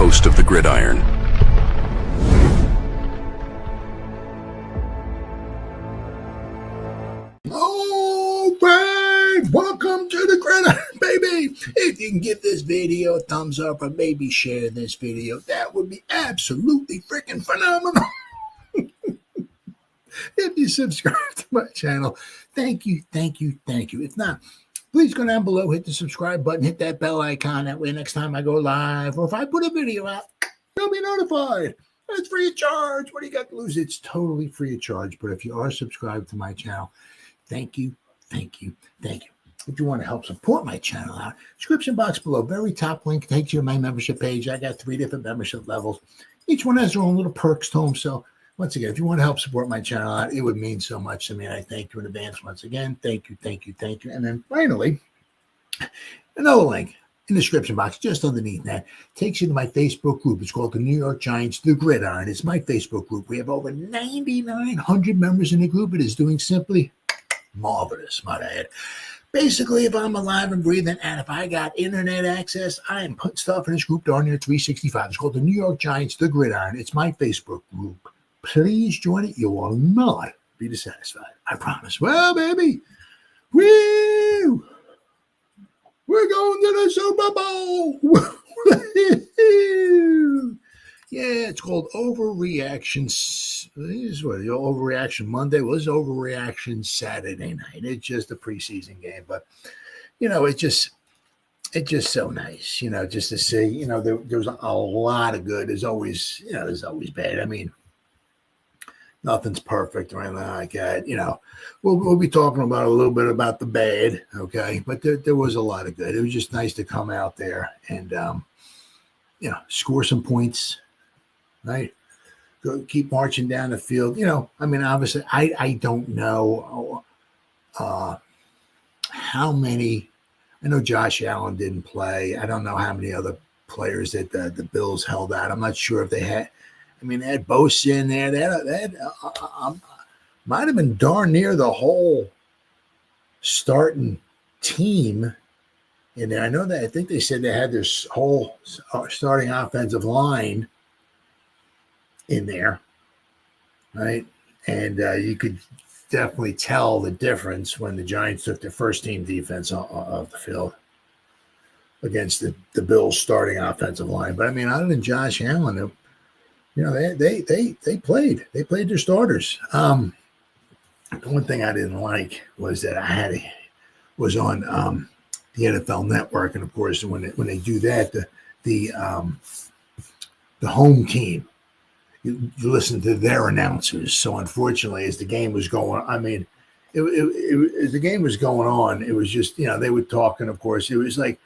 host of the Gridiron. All right, welcome to the Gridiron, baby. If you can give this video a thumbs up or maybe share this video, that would be absolutely freaking phenomenal. If you subscribe to my channel, thank you. If not, please go down below, hit the subscribe button, hit that bell icon. That way next time I go live or if I put a video out, you'll be notified. It's free of charge. What do you got to lose? It's totally free of charge. But if you are subscribed to my channel, thank you. If you want to help support my channel out, description box below, very top link takes you to my membership page. I got 3 different membership levels. Each one has their own little perks to them. So once again, if you want to help support my channel out, it would mean so much to me. And I thank you in advance once again. Thank you. And then finally, another link in the description box just underneath that takes you to my Facebook group. It's called the New York Giants, The Gridiron. It's my Facebook group. We have over 9,900 members in the group. It is doing simply marvelous, might I add. Basically, if I'm alive and breathing and if I got internet access, I am putting stuff in this group darn near 365. It's called the New York Giants, The Gridiron. It's my Facebook group. Please join it. You will not be dissatisfied. I promise. Well, baby, woo! We're going to the Super Bowl. Yeah, it's called Overreaction. This is what Overreaction Monday was. Overreaction Saturday night. It's just a preseason game, but it's just so nice, just to see. There's a lot of good. There's always bad. I mean, nothing's perfect or anything like that. We'll be talking about a little bit about the bad, okay? But there was a lot of good. It was just nice to come out there and, score some points, right? Go keep marching down the field. Obviously, I don't know how many. I know Josh Allen didn't play. I don't know how many other players that the Bills held out. I'm not sure if they had. They had Bosa in there. That might have been darn near the whole starting team in there. I know that. I think they said they had their whole starting offensive line in there, right? And you could definitely tell the difference when the Giants took their first team defense off the field against the Bills' starting offensive line. But other than Josh Allen, they played their starters. The one thing I didn't like was that was on the NFL Network, and of course when they do that, the home team, you listen to their announcers. So unfortunately, as the game was going, as the game was going on, it was just they were talking. Of course, it was like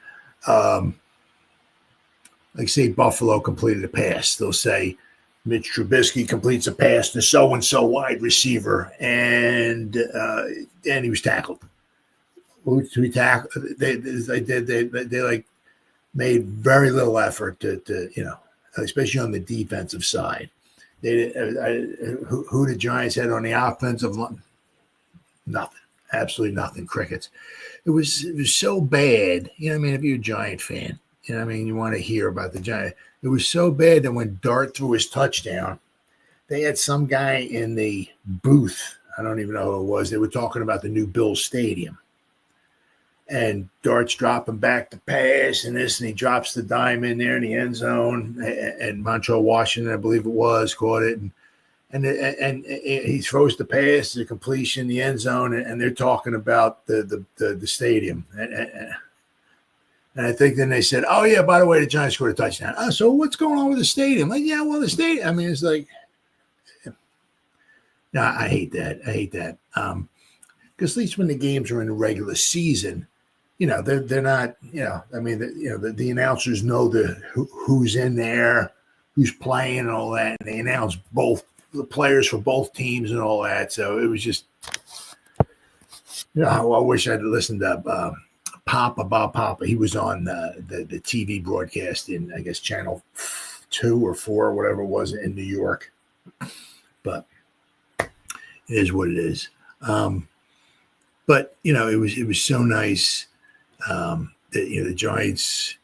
say Buffalo completed a pass, they'll say Mitch Trubisky completes a pass to so-and-so wide receiver, and he was tackled. Who tackled? They made very little effort to especially on the defensive side. Who the Giants had on the offensive line? Nothing. Absolutely nothing. Crickets. It was so bad. If you're a Giant fan, you want to hear about the Giants. It was so bad that when Dart threw his touchdown, they had some guy in the booth. I don't even know who it was. They were talking about the new Bills Stadium. And Dart's dropping back the pass and he drops the dime in there in the end zone. And Montrell Washington, I believe it was, caught it. And he throws the pass, the completion, in the end zone, and they're talking about the stadium. And I think then they said, oh, yeah, by the way, the Giants scored a touchdown. Oh, so what's going on with the stadium? The stadium. It's like, no, I hate that. Because at least when the games are in the regular season, they're not, the announcers know who's in there, who's playing and all that. And they announce both the players for both teams and all that. So it was just, I wish I'd listened to Bob Papa. He was on the TV broadcast in, I guess, Channel 2 or 4 or whatever it was in New York. But it is what it is. But it was so nice that the Giants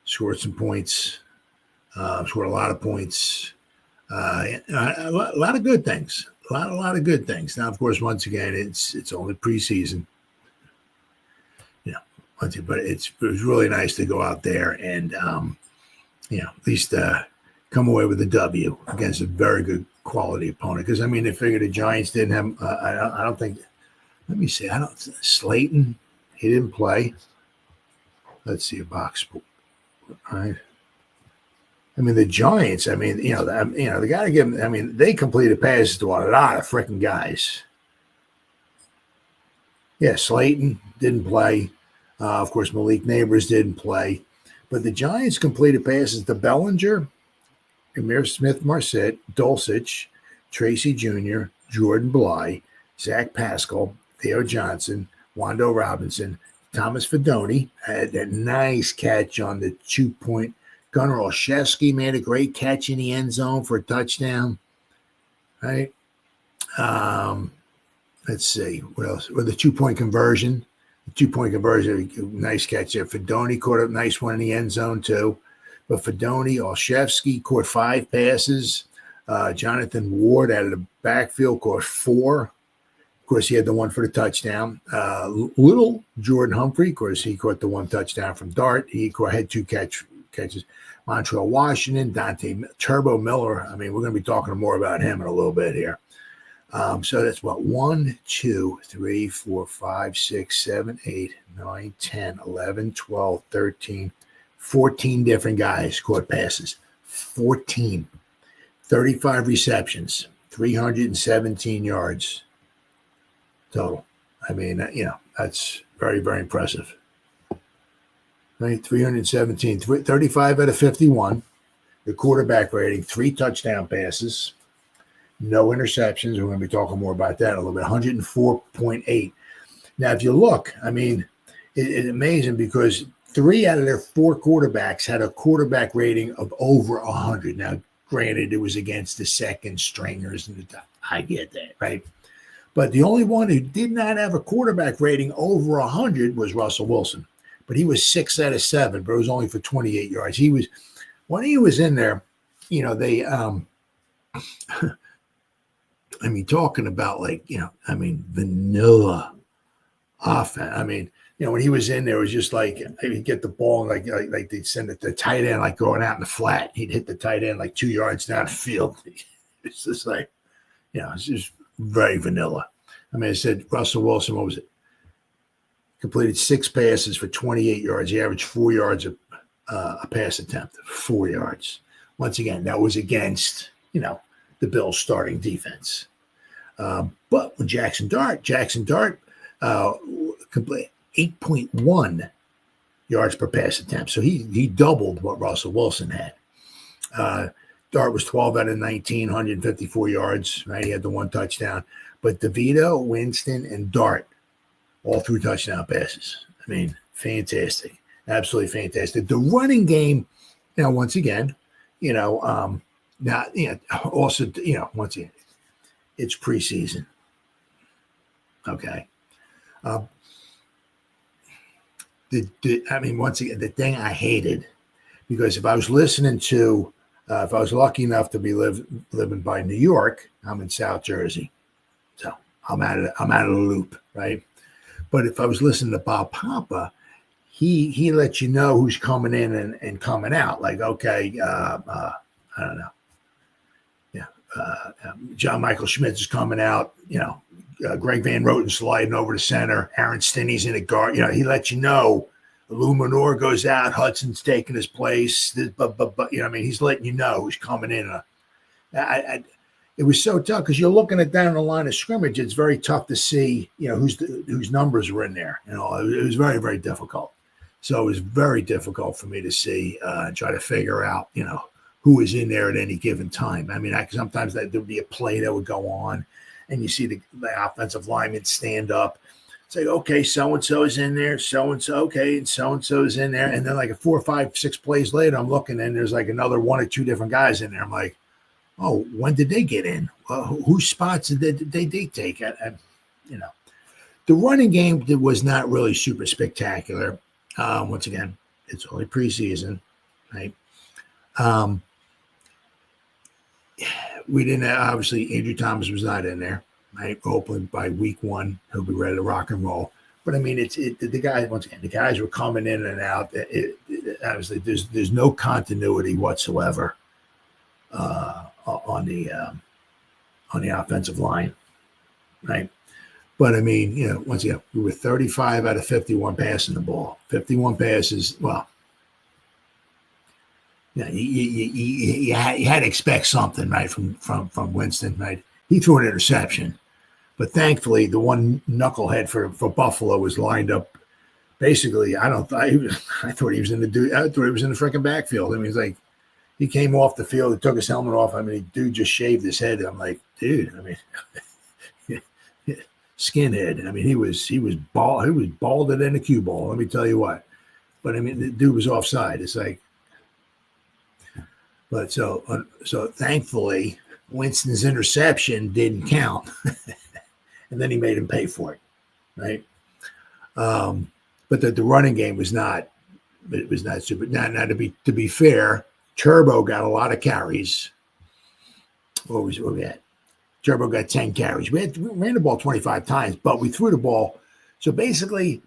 scored some points. Scored a lot of points. A lot of good things. A lot of good things. Now, of course, once again, it's only preseason. But it was really nice to go out there and at least come away with a W against a very good quality opponent. Because they figured the Giants didn't have. I don't think. Let me see. Slayton, he didn't play. Let's see a box score. All right. The Giants. They got to give them. They completed passes to a lot of freaking guys. Yeah, Slayton didn't play. Of course, Malik Neighbors didn't play. But the Giants completed passes to Bellinger, Amir Smith-Marset, Dulcich, Tracy Jr., Jordan Bly, Zach Pascal, Theo Johnson, Wando Robinson, Thomas Fedoni had a nice catch on the 2-point. Gunnar Olszewski made a great catch in the end zone for a touchdown. Right? Let's see. What else? Well, the 2-point conversion. The 2-point conversion, nice catch there. Fedoni caught a nice one in the end zone, too. But Fedoni, Olszewski caught 5 passes. Jonathan Ward out of the backfield caught 4. Of course, he had the one for the touchdown. Little Jordan Humphrey, of course, he caught the 1 touchdown from Dart. He had 2 catches. Montreal Washington, Dante Turbo Miller. We're going to be talking more about him in a little bit here. So that's what 1, 2, 3, 4, 5, 6, 7, 8, 9, 10, 11, 12, 13, 14 different guys caught passes. 14. 35 receptions, 317 yards total. That's very, very impressive. Right, 317, 35 out of 51. The quarterback rating, 3 touchdown passes. No interceptions. We're going to be talking more about that in a little bit. 104.8. Now, if you look, it's amazing because 3 out of their 4 quarterbacks had a quarterback rating of over 100. Now, granted, it was against the second stringers. I get that, right? But the only one who did not have a quarterback rating over 100 was Russell Wilson. But he was 6 out of 7, but it was only for 28 yards. When he was in there, they talking about vanilla offense. When he was in there, it was just like he'd get the ball and like they'd send it to the tight end, like going out in the flat. He'd hit the tight end like 2 yards down the field. It's just like, it's just very vanilla. I said Russell Wilson, what was it? Completed 6 passes for 28 yards. He averaged 4 yards a pass attempt, 4 yards. Once again, that was against, the Bills' starting defense. But when Jaxson Dart completed 8.1 yards per pass attempt. So he doubled what Russell Wilson had. Dart was 12 out of 19, 154 yards, right? He had the 1 touchdown. But DeVito, Winston, and Dart all threw touchdown passes. Fantastic. Absolutely fantastic. The running game, once again, once again, it's preseason. Okay. Once again, the thing I hated, because if I was lucky enough to be living by New York, I'm in South Jersey. So I'm out of the loop, right? But if I was listening to Bob Papa, he lets you know who's coming in and coming out. Like, okay, I don't know. Yeah. John Michael Schmitz is coming out, Greg Van Roten sliding over to center. Aaron Stinney's in a guard. He lets you know. Lou Manor goes out. Hudson's taking his place. He's letting you know who's coming in. It was so tough because you're looking at down the line of scrimmage. It's very tough to see, whose numbers were in there. It was very, very difficult. So it was very difficult for me to see and try to figure out, who was in there at any given time. Sometimes there would be a play that would go on, and you see the offensive lineman stand up. It's like, okay, so-and-so is in there, so-and-so, okay, and so-and-so is in there. And then like 4, 5, 6 plays later, I'm looking, and there's like another 1 or 2 different guys in there. I'm like, oh, when did they get in? Whose spots did they take? The running game was not really super spectacular. Once again, it's only preseason, right? Um, we didn't obviously Andrew Thomas was not in there. Right, hopefully by week 1 he'll be ready to rock and roll. But I mean, the guys once again. The guys were coming in and out. Obviously, there's no continuity whatsoever on the offensive line, right? But I mean, once again, we were 35 out of 51 passing the ball. 51 passes. Well, you had to expect something, right, from Winston, right? He threw an interception, but thankfully the one knucklehead for Buffalo was lined up. Basically, I thought he was in the freaking backfield. I mean, it's like he came off the field, he took his helmet off. I mean, dude just shaved his head. I'm like, dude, I mean, skinhead. I mean, he was bald. He was balded than a cue ball. Let me tell you what. But I mean, the dude was offside. It's like, but so thankfully, Winston's interception didn't count, and then he made him pay for it, right? But the running game was not. It was not super. Now to be fair, Turbo got a lot of carries. What we had? Turbo got 10 carries. We ran the ball 25 times, but we threw the ball. So basically,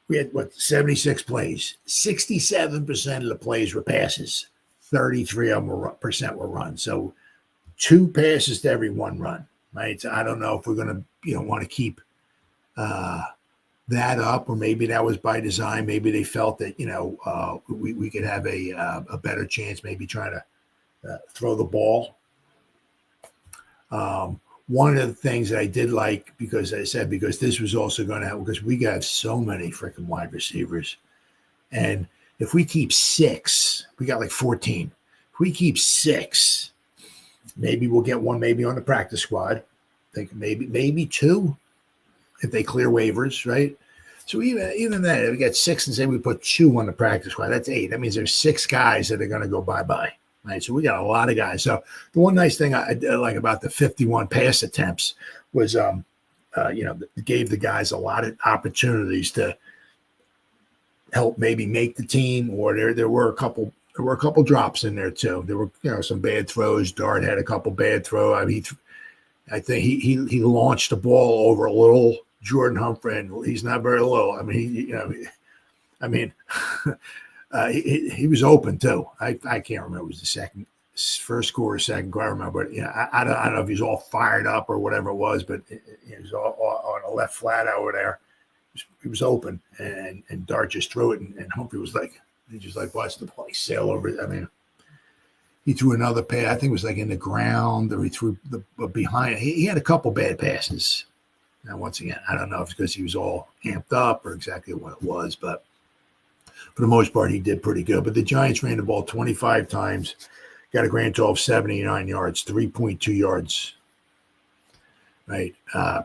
we had 76 plays. 67% of the plays were passes. 33% were runs. So 2 passes to every 1 run. Right. So I don't know if we're going to want to keep that up, or maybe that was by design. Maybe they felt that we could have a better chance, maybe trying to throw the ball. One of the things that I did like, because this was also going to happen, because we got so many freaking wide receivers, and if we keep 6, we got like 14. If we keep 6, maybe we'll get one maybe on the practice squad. I think maybe 2 if they clear waivers, right? So even that, if we get 6 and say we put 2 on the practice squad, that's 8. That means there's 6 guys that are going to go bye-bye, right? So we got a lot of guys. So the one nice thing I like about the 51 pass attempts was, gave the guys a lot of opportunities to help maybe make the team, or there were a couple drops in there too. There were some bad throws. Dart had a couple bad throws. I mean, I think he launched the ball over a little Jordan Humphrey, and he's not very little. I mean, he was open too. I can't remember. It was the first quarter, second quarter. I remember. But, I don't know if he's all fired up or whatever it was, but he was all on the left flat over there. He was open, and Dart just threw it, and Humphrey was like, he just like watched the play sail over it. I mean, he threw another pass. I think it was like in the ground, or he threw the behind. He had a couple bad passes. Now, once again, I don't know if it's because he was all amped up or exactly what it was, but for the most part, he did pretty good. But the Giants ran the ball 25 times, got a grand total of 79 yards, 3.2 yards, right,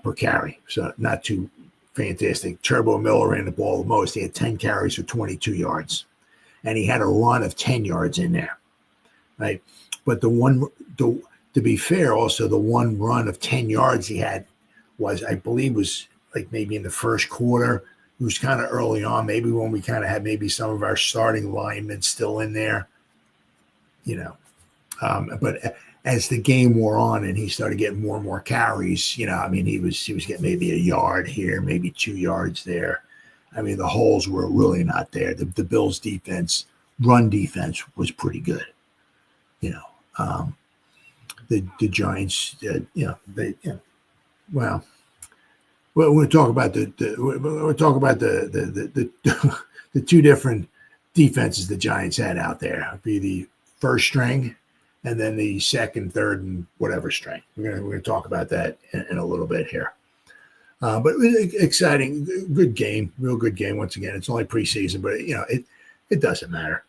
per carry. So not too fantastic. Turbo Miller ran the ball the most. He had 10 carries for 22 yards, and he had a run of 10 yards in there, right? But to be fair, also the one run of 10 yards he had was, I believe, was like maybe in the first quarter. It was kind of early on, maybe when we kind of had maybe some of our starting linemen still in there, But as the game wore on and he started getting more and more carries, I mean, he was getting maybe a yard here, maybe 2 yards there. I mean, the holes were really not there. The Bills' run defense was pretty good. The Giants, well, we'll talk about the 2 different defenses the Giants had out there. It'd be the first string, and then the second, third, and whatever string. We're gonna talk about that in a little bit here. But exciting, good game, real good game. Once again, it's only preseason, but it doesn't matter.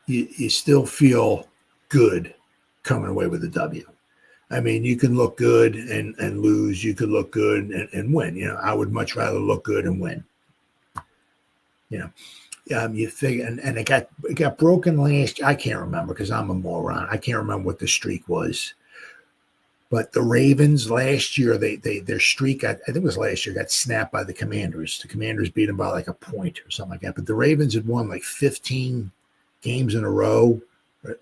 You still feel good coming away with a W. I mean, you can look good and lose. You could look good and win. I would much rather look good and win. You figure, and it got broken last. I can't remember because I'm a moron. I can't remember what the streak was. But the Ravens last year, their streak, I think it was last year, got snapped by the Commanders. The Commanders beat them by like a point or something like that. But the Ravens had won like 15 games in a row,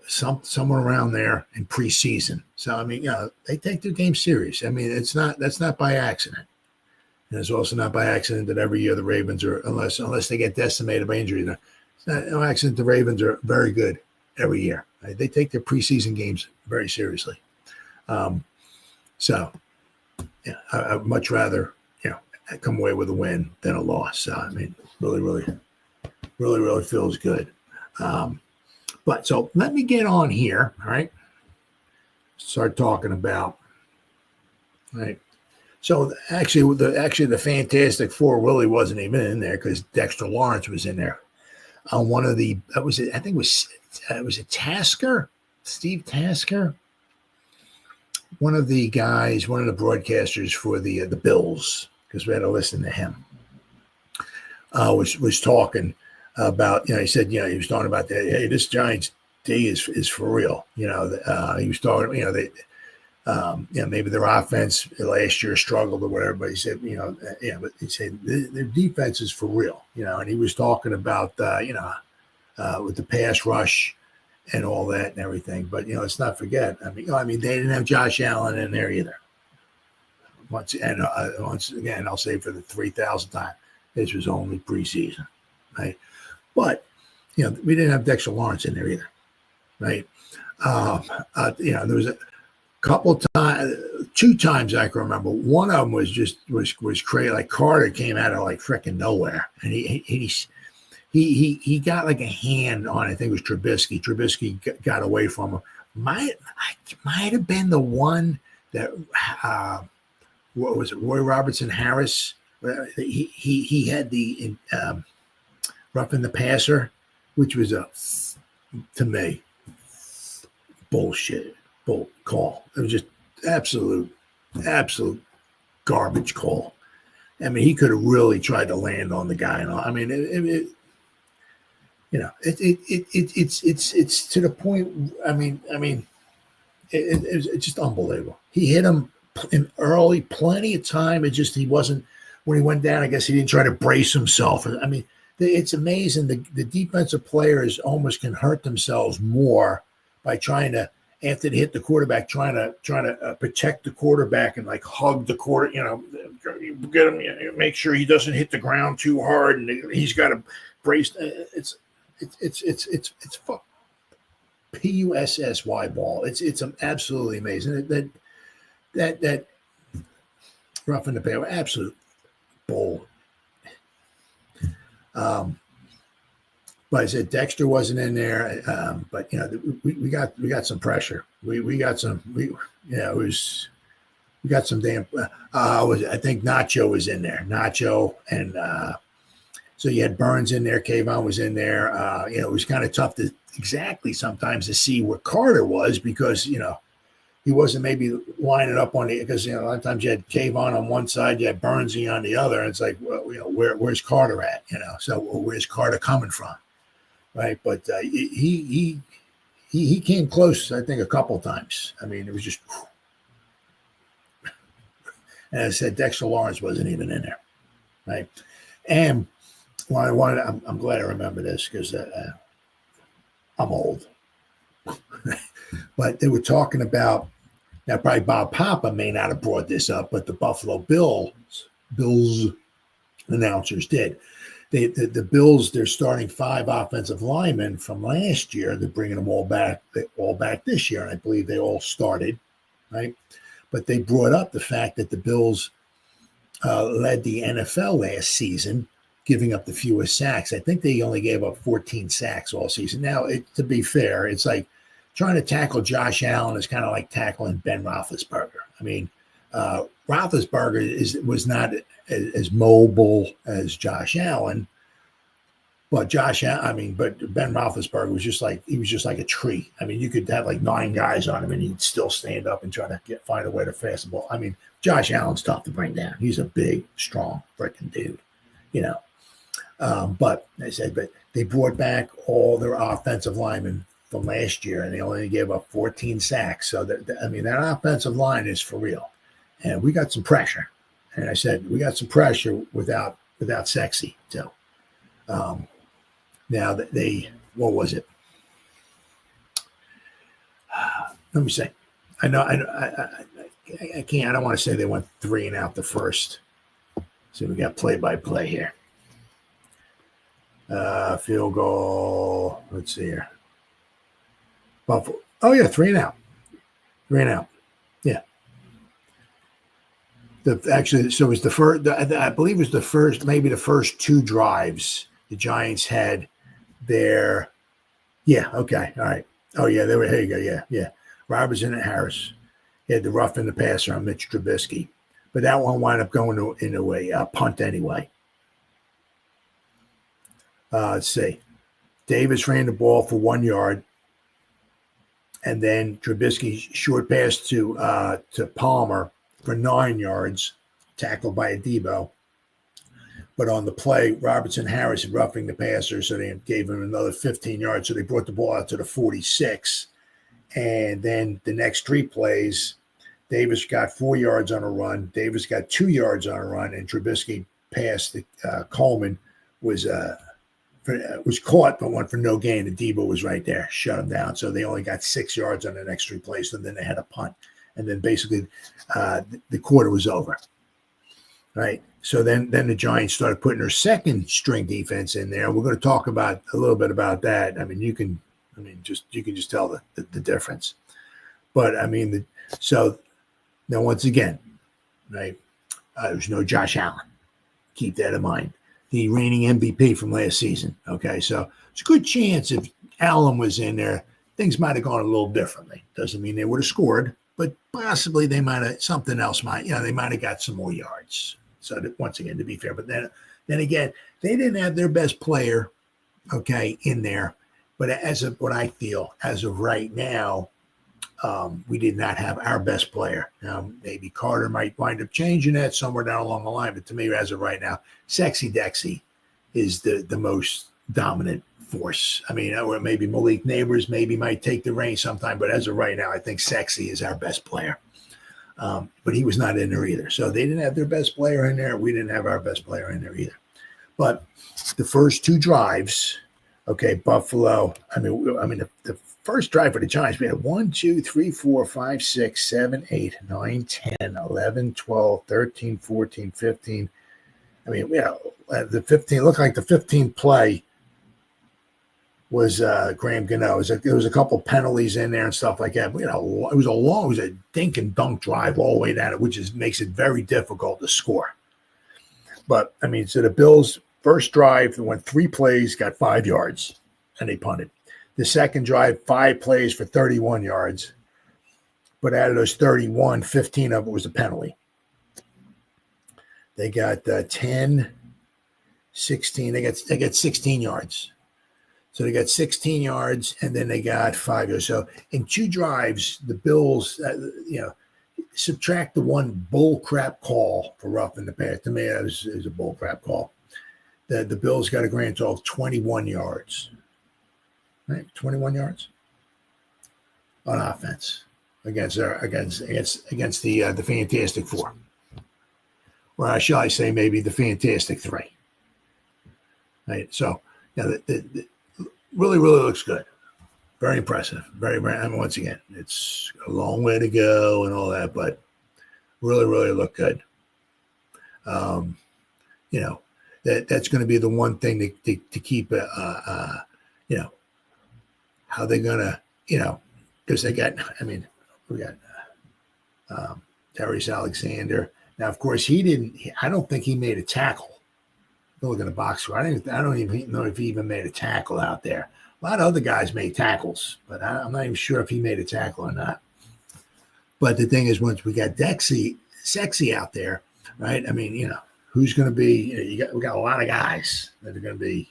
somewhere around there in preseason. So I mean, they take their game serious. I mean, that's not by accident. And it's also not by accident that every year the Ravens are, unless they get decimated by injury, it's not no accident the Ravens are very good every year. Right? They take their preseason games very seriously. So, yeah, I'd much rather, come away with a win than a loss. So, I mean, really feels good. But so let me get on here. All right. Start talking about, right. So actually the Fantastic Four really wasn't even in there because Dexter Lawrence was in there on one of the, I think it was a Tasker, Steve Tasker. One of the guys, one of the broadcasters for the Bills, because we had to listen to him, was talking about, he said, he was talking about that. Hey, this Giants D is for real. He was talking, maybe their offense last year struggled or whatever, but he said, but he said their defense is for real, and he was talking about, with the pass rush and all that and everything. But, let's not forget, I mean, they didn't have Josh Allen in there either. Once again, I'll say for the 3,000th time, this was only preseason, right? But, we didn't have Dexter Lawrence in there either, right? There was a couple times, 2 times I can remember. One of them was crazy. Like Carter came out of like freaking nowhere, and he got like a hand on, I think it was Trubisky. Trubisky got away from him. Might have been the one that what was it? Roy Robertson Harris. He had the roughing the passer, which was to me bullshit call. It was just absolute garbage call. I mean, he could have really tried to land on the guy. I mean, it's to the point. I mean, it's just unbelievable. He hit him in early, plenty of time. He wasn't when he went down. I guess he didn't try to brace himself. I mean, it's amazing. The defensive players almost can hurt themselves more by trying to, after they hit the quarterback, trying to protect the quarterback and like hug the quarter. Get him, make sure he doesn't hit the ground too hard, and he's got to brace. It's PUSSY ball. It's absolutely amazing. That roughing the passer, absolute bull. But I said Dexter wasn't in there. But we got some pressure. We got some. We got some damn. I think Nacho was in there. Nacho and so you had Burns in there. Kayvon was in there. It was kind of tough to exactly sometimes to see where Carter was because he wasn't maybe lining up on because a lot of times you had Kayvon on one side, you had Burnsy on the other, and it's like, well, where's Carter at? So where's Carter coming from, right? But he came close, I think, a couple times. I mean, it was just, and as I said, Dexter Lawrence wasn't even in there, right? And I'm glad I remember this because I'm old. But they were talking about, now probably Bob Papa may not have brought this up, but the Buffalo Bills announcers did. The Bills, they're starting 5 offensive linemen from last year. They're bringing them all back this year, and I believe they all started, right? But they brought up the fact that the Bills led the NFL last season, giving up the fewest sacks. I think they only gave up 14 sacks all season. Now, to be fair, it's like trying to tackle Josh Allen is kind of like tackling Ben Roethlisberger. I mean, Roethlisberger was not as mobile as Josh Allen, but Ben Roethlisberger was just like a tree. I mean, you could have like 9 guys on him and he'd still stand up and try to find a way to fast the ball. I mean, Josh Allen's tough to bring down. He's a big, strong freaking dude, But they brought back all their offensive linemen from last year, and they only gave up 14 sacks. So, that offensive line is for real. And we got some pressure. And I said, we got some pressure without Sexy. So, now that what was it? Let me say, I can't. I don't want to say they went 3 and out the first. So we got play-by-play here. Field goal. Let's see here. Buffalo. Oh yeah, 3 and out. 3 and out. Yeah. So it was the first. I believe it was the first. Maybe the first 2 drives the Giants had their. Yeah. Okay. All right. Oh yeah. They were. Here you go. Yeah. Yeah. Robertson and Harris. He had the rough in the passer on Mitch Trubisky, but that one wound up going into a punt anyway. Let's see. Davis ran the ball for 1 yard, and then Trubisky short pass to Palmer for 9 yards, tackled by a Debo. But on the play, Robertson Harris roughing the passer, so they gave him another 15 yards. So they brought the ball out to the 46. And then the next 3 plays, Davis got 4 yards on a run. Davis got 2 yards on a run, and Trubisky passed Coleman was caught, but went for no gain. And Debo was right there, shut him down. So they only got 6 yards on the next 3 plays, and then they had a punt. And then basically the quarter was over. Right. So then the Giants started putting their second string defense in there. We're going to talk about a little bit about that. You can just tell the difference. But so now once again, right, there's no Josh Allen. Keep that in mind. The reigning MVP from last season. Okay, so it's a good chance if Allen was in there, things might have gone a little differently. Doesn't mean they would have scored, but possibly they might have something else. They might have got some more yards. So that, once again, to be fair, but then again, they didn't have their best player, okay, in there. But as of what I feel, as of right now, we did not have our best player. Now, maybe Carter might wind up changing that somewhere down along the line. But to me, as of right now, Sexy Dexy is the most dominant force. Or maybe Malik Neighbors might take the reins sometime. But as of right now, I think Sexy is our best player. But he was not in there either. So they didn't have their best player in there. We didn't have our best player in there either. But the first 2 drives, okay, Buffalo. The first drive for the Giants, we had 1, 2, 3, 4, 5, 6, 7, 8, 9, 10, 11, 12, 13, 14, 15. The 15 looked like the 15th play was Graham Gano. There was a couple penalties in there and stuff like that. But, it was a dink and dunk drive all the way down, which makes it very difficult to score. But so the Bills' first drive, they went 3 plays, got 5 yards, and they punted. The second drive, 5 plays for 31 yards. But out of those 31, 15 of it was a penalty. They got 10, 16. They got 16 yards. So they got 16 yards, and then they got 5 yards. So in 2 drives, the Bills, subtract the 1 bull crap call for roughing the pass. To me, it was a bull crap call. The Bills got a grand total of 21 yards. Right, 21 yards on offense against the Fantastic Four, or shall I say maybe the Fantastic Three. Right, so the really looks good, very impressive, very. Once again, it's a long way to go and all that, but really look good. That's going to be the one thing to keep how they're gonna, because they got. We got Darius Alexander. Now, of course, he didn't. I don't think he made a tackle. Look at the box score. I don't even know if he even made a tackle out there. A lot of other guys made tackles, but I'm not even sure if he made a tackle or not. But the thing is, once we got Sexy out there, right? Who's going to be? We got a lot of guys that are going to be,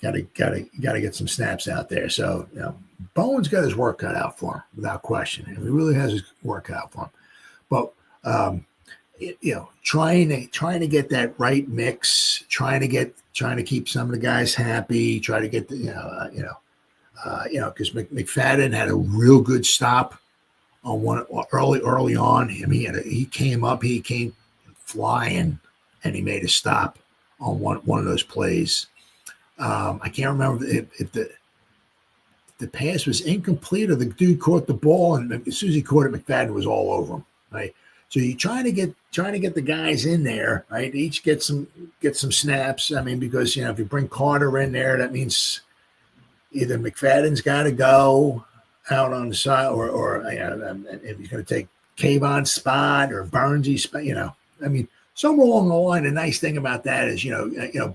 got to get some snaps out there. So, Bowen's got his work cut out for him, without question. He really has his work cut out for him. But trying to get that right mix, trying to keep some of the guys happy, try to get Because McFadden had a real good stop on one early on. I mean, he came flying, and he made a stop on one of those plays. I can't remember if the pass was incomplete or the dude caught the ball, and as soon as he caught it, McFadden was all over him. Right. So you're trying to get the guys in there, right? Each get some snaps. I mean, because if you bring Carter in there, that means either McFadden's got to go out on the side, or if he's going to take Kayvon's spot or Burns' spot, I mean, somewhere along the line. The nice thing about that is,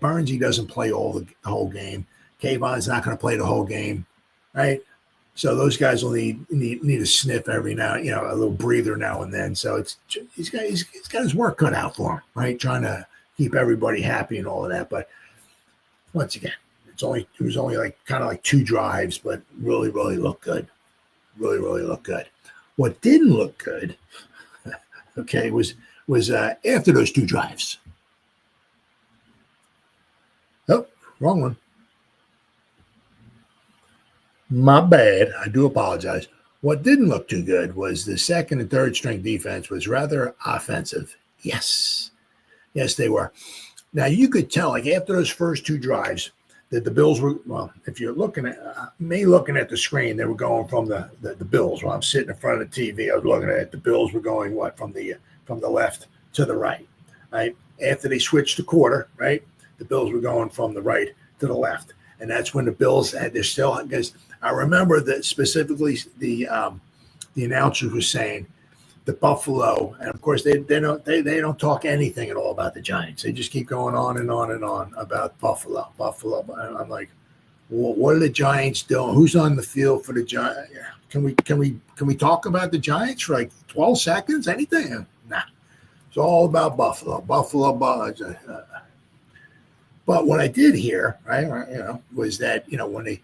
Burns doesn't play the whole game. Kayvon's not going to play the whole game, right? So those guys will need a sniff every now, a little breather now and then. So he's got his work cut out for him, right? Trying to keep everybody happy and all of that. But once again, it was only like kind of like 2 drives, but really, really looked good. Really, really looked good. What didn't look good, okay, was after those 2 drives. Oh, wrong one. My bad. I do apologize. What didn't look too good was the second and third string defense was rather offensive. Yes, they were. Now you could tell, like after those first 2 drives, that the Bills were. Well, if you're looking at looking at the screen, they were going from the Bills. While I'm sitting in front of the TV, I was looking at it. The Bills were going from the left to the right. Right after they switched the quarter, right, the Bills were going from the right to the left, and that's when the Bills had their still because. I remember that specifically the announcers were saying the Buffalo, and of course they don't talk anything at all about the Giants. They just keep going on and on and on about Buffalo. And I'm like, well, what are the Giants doing? Who's on the field for the Giants? Can we talk about the Giants for like 12 seconds? Anything? Nah. It's all about Buffalo. But what I did hear, right, was that when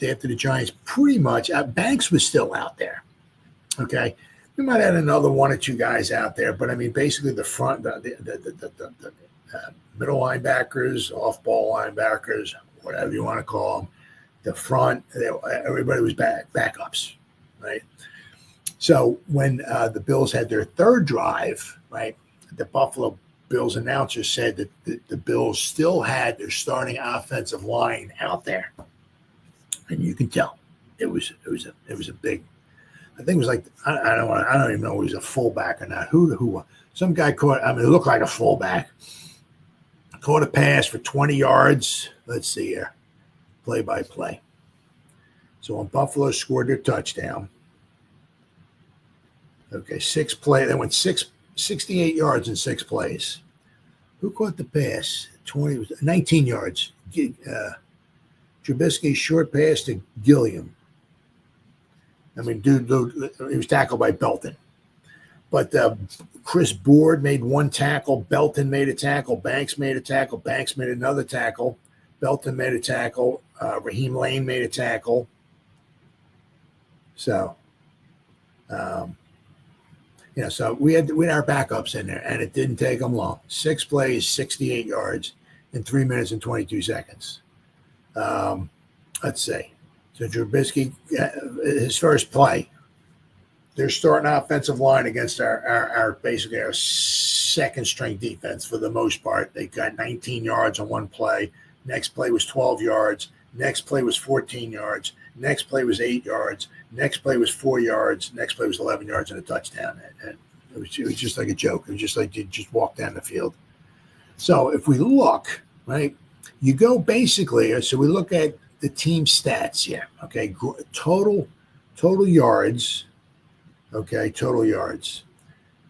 after the Giants pretty much Banks was still out there. Okay. We might have another 1 or 2 guys out there, but I mean, basically the front, the middle linebackers, off-ball linebackers, whatever you want to call them, the front, everybody was backups, right? So when the Bills had their third drive, right, the Buffalo Bills announcer said that the Bills still had their starting offensive line out there. And you can tell it was a big. I think it was like I don't even know if he was a fullback or not. Who some guy caught. I mean, it looked like a fullback. Caught a pass for 20 yards. Let's see here, play by play. So when Buffalo scored their touchdown, okay, 6 play. They went 68 yards in 6 plays. Who caught the pass? 19 yards. Trubisky's short pass to Gilliam. I mean, dude, he was tackled by Belton. But Chris Board made 1 tackle. Belton made a tackle. Banks made a tackle. Banks made another tackle. Belton made a tackle. Raheem Lane made a tackle. So, so we had our backups in there, and it didn't take them long. 6 plays, 68 yards in 3 minutes and 22 seconds. Let's see. So Trubisky, his first play, they're starting offensive line against our basically our second string defense for the most part. They got 19 yards on 1 play. Next play was 12 yards. Next play was 14 yards. Next play was 8 yards. Next play was 4 yards. Next play was 11 yards and a touchdown. And it was just like a joke. It was just like you just walk down the field. So if we look, right, you go basically, so we look at the team stats here, okay, total yards, okay, total yards.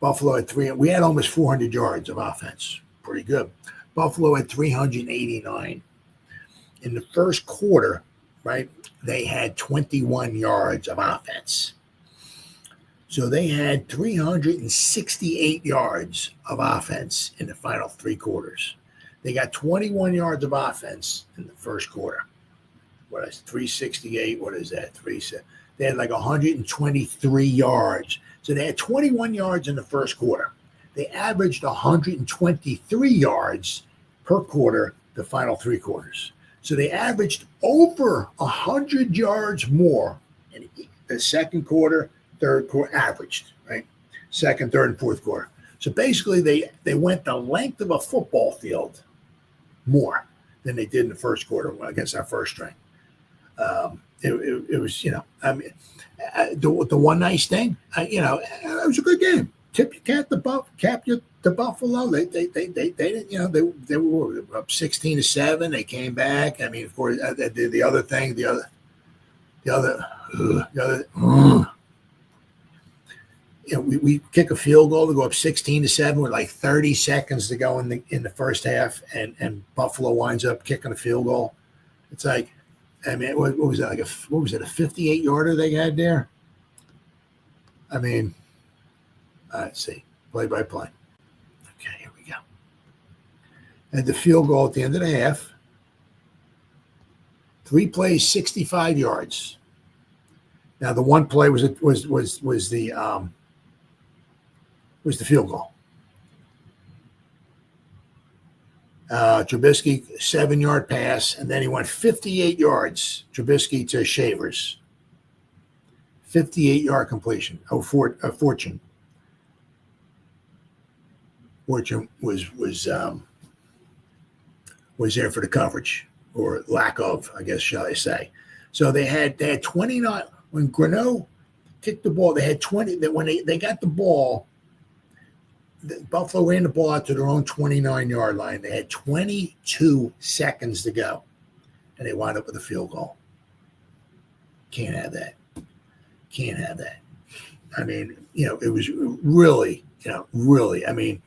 Buffalo had 3, we had almost 400 yards of offense, pretty good. Buffalo had 389. In the first quarter, right, they had 21 yards of offense. So they had 368 yards of offense in the final 3 quarters. They got 21 yards of offense in the first quarter. What is 368? What is that? They had like 123 yards. So they had 21 yards in the first quarter. They averaged 123 yards per quarter the final 3 quarters. So they averaged over 100 yards more in the second quarter, third quarter, averaged, right? Second, third, and fourth quarter. So basically, they went the length of a football field more than they did in the first quarter against our first string. It was, I mean, the one nice thing, it was a good game. Tip your cap the Buffalo. They didn't, they were up 16-7. They came back. I mean, of course, the other thing, the other. We kick a field goal to go up 16-7 with like 30 seconds to go in the first half, and Buffalo winds up kicking a field goal. It's like, I mean, what was that? What was it? A 58-yarder they had there? I mean, let's see, play by play. Okay, here we go. And the field goal at the end of the half. 3 plays, 65 yards. Now the one play was the field goal. Trubisky, 7-yard pass, and then he went 58 yards, Trubisky to Shavers. 58-yard completion. Fortune. Fortune was there for the coverage, or lack of, I guess, shall I say. So they had 29, when Greneau kicked the ball, they had 20, that when they got the ball, Buffalo ran the ball out to their own 29-yard line. They had 22 seconds to go, and they wound up with a field goal. Can't have that. Can't have that. I mean, it was really, I mean,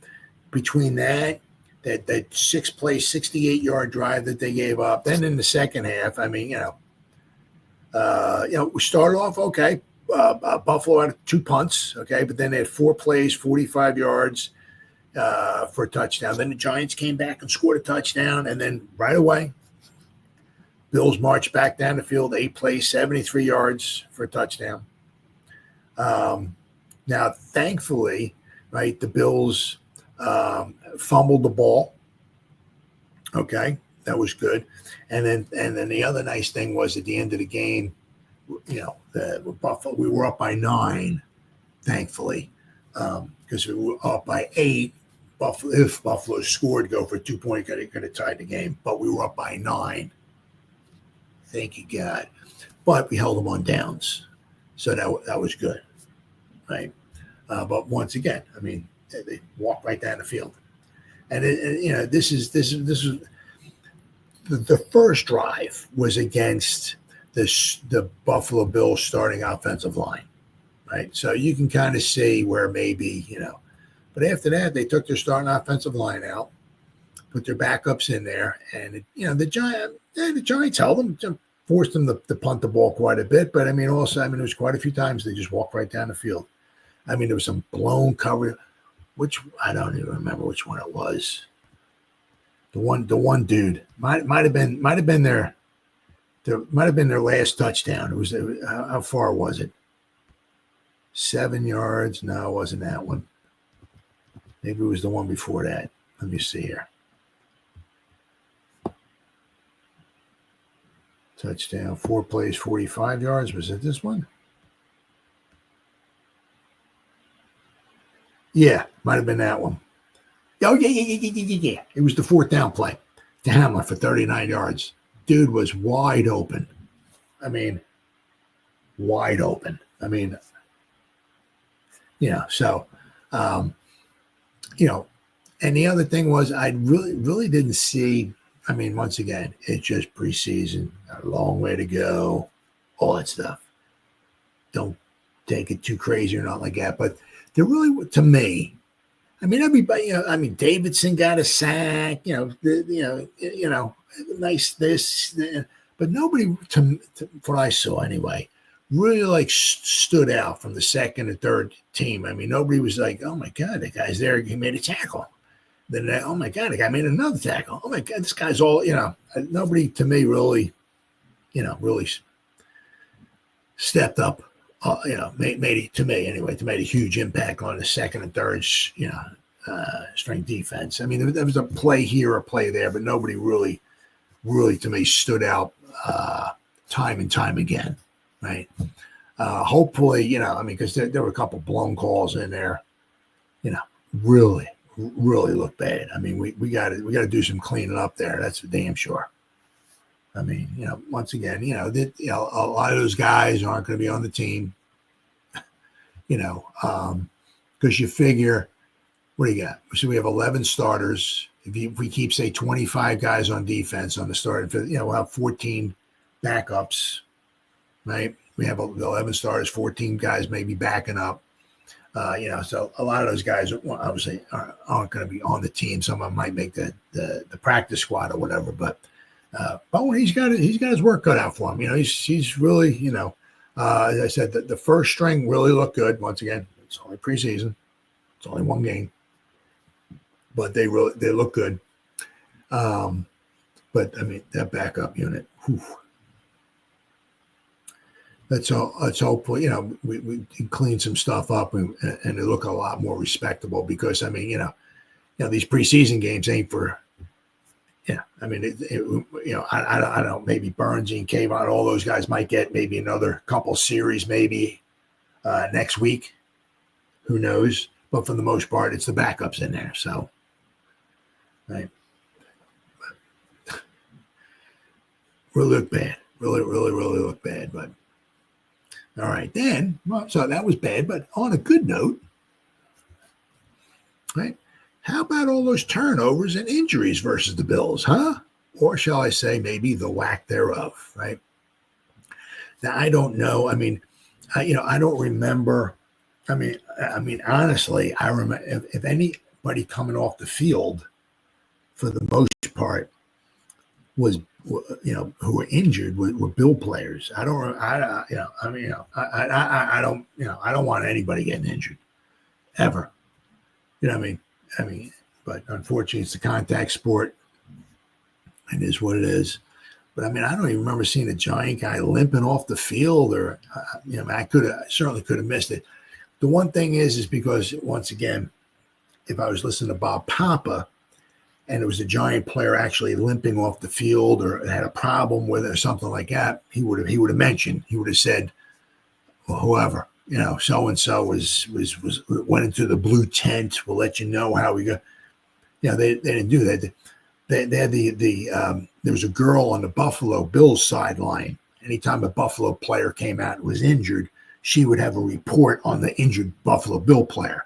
between that 6-play, 68-yard drive that they gave up, then in the second half, I mean, we started off okay. Buffalo had 2 punts, okay, but then they had 4 plays, 45 yards for a touchdown. Then the Giants came back and scored a touchdown, and then right away, Bills marched back down the field, 8 plays, 73 yards for a touchdown. Now, thankfully, right, the Bills fumbled the ball. Okay, that was good. And then the other nice thing was at the end of the game, Buffalo, we were up by 9, thankfully, because we were up by 8. If Buffalo scored, go for a 2-point, could have tied the game, but we were up by 9. Thank you, God. But we held them on downs, so that was good, right? But once again, I mean, they walked right down the field, and this is the first drive was against the Buffalo Bills starting offensive line, right? So you can kind of see where maybe, but after that, they took their starting offensive line out, put their backups in there, and, the Giants held them, forced them to punt the ball quite a bit, but, there was quite a few times they just walked right down the field. I mean, there was some blown cover, which I don't even remember which one it was. The one dude might have been their last touchdown. It was how far was it? 7 yards? No, it wasn't that one. Maybe it was the one before that. Let me see here. Touchdown, 4 plays, 45 yards. Was it this one? Yeah, might have been that one. Oh, yeah. It was the 4th down play. Hamlin for 39 yards. Dude was wide open. Wide open. So, and the other thing was I really didn't see, once again, it's just preseason, a long way to go, all that stuff. Don't take it too crazy or not like that. But there really, to me, everybody, Davidson got a sack, nice this, but nobody, to what I saw anyway, really stood out from the second and third team. Nobody was like, oh my God, that guy's there, he made a tackle. Then, oh my God, the guy made another tackle. Oh my God, this guy's all, nobody to me really, really stepped up. Made it, to me anyway, made a huge impact on the second and third, string defense. There was a play here, a play there, but nobody really really to me stood out time and time again, right? Hopefully, because there were a couple blown calls in there, really, really look bad. I mean, we got to do some cleaning up there. That's for damn sure. I mean, once again, a lot of those guys aren't going to be on the team, because you figure, what do you got? So we have 11 starters. If we keep, say, 25 guys on defense on the start, we'll have 14 backups, right? We have 11 starters, 14 guys maybe backing up. So a lot of those guys obviously aren't going to be on the team. Some of them might make the practice squad or whatever. But he's got his work cut out for him. He's really, as I said, the first string really looked good. Once again, it's only preseason. It's only one game, but they look good. But I mean, that backup unit. Whew. Let's hope we can clean some stuff up and it look a lot more respectable, because I mean, these preseason games ain't for, I mean, I don't know, maybe Burns and Kayvon, all those guys might get maybe another couple series maybe next week. Who knows? But for the most part, it's the backups in there. So, right. Really look bad. Really, really, really look bad. But all right, then, so that was bad. But on a good note, right? How about all those turnovers and injuries versus the Bills, huh? Or shall I say maybe the lack thereof, right? Now, I don't know. I mean, I don't remember. I mean, honestly, I remember if anybody coming off the field for the most part was, who were injured were Bill players. I don't want anybody getting injured ever. I mean, but unfortunately, it's a contact sport. It is what it is. But I mean, I don't even remember seeing a Giant guy limping off the field, or I certainly could have missed it. The one thing is because once again, if I was listening to Bob Papa, and it was a Giant player actually limping off the field or had a problem with it or something like that, he would have mentioned. He would have said, well, whoever, so and so went into the blue tent. We'll let you know how we go. They didn't do that. They had there was a girl on the Buffalo Bills sideline. Anytime a Buffalo player came out and was injured, she would have a report on the injured Buffalo Bill player.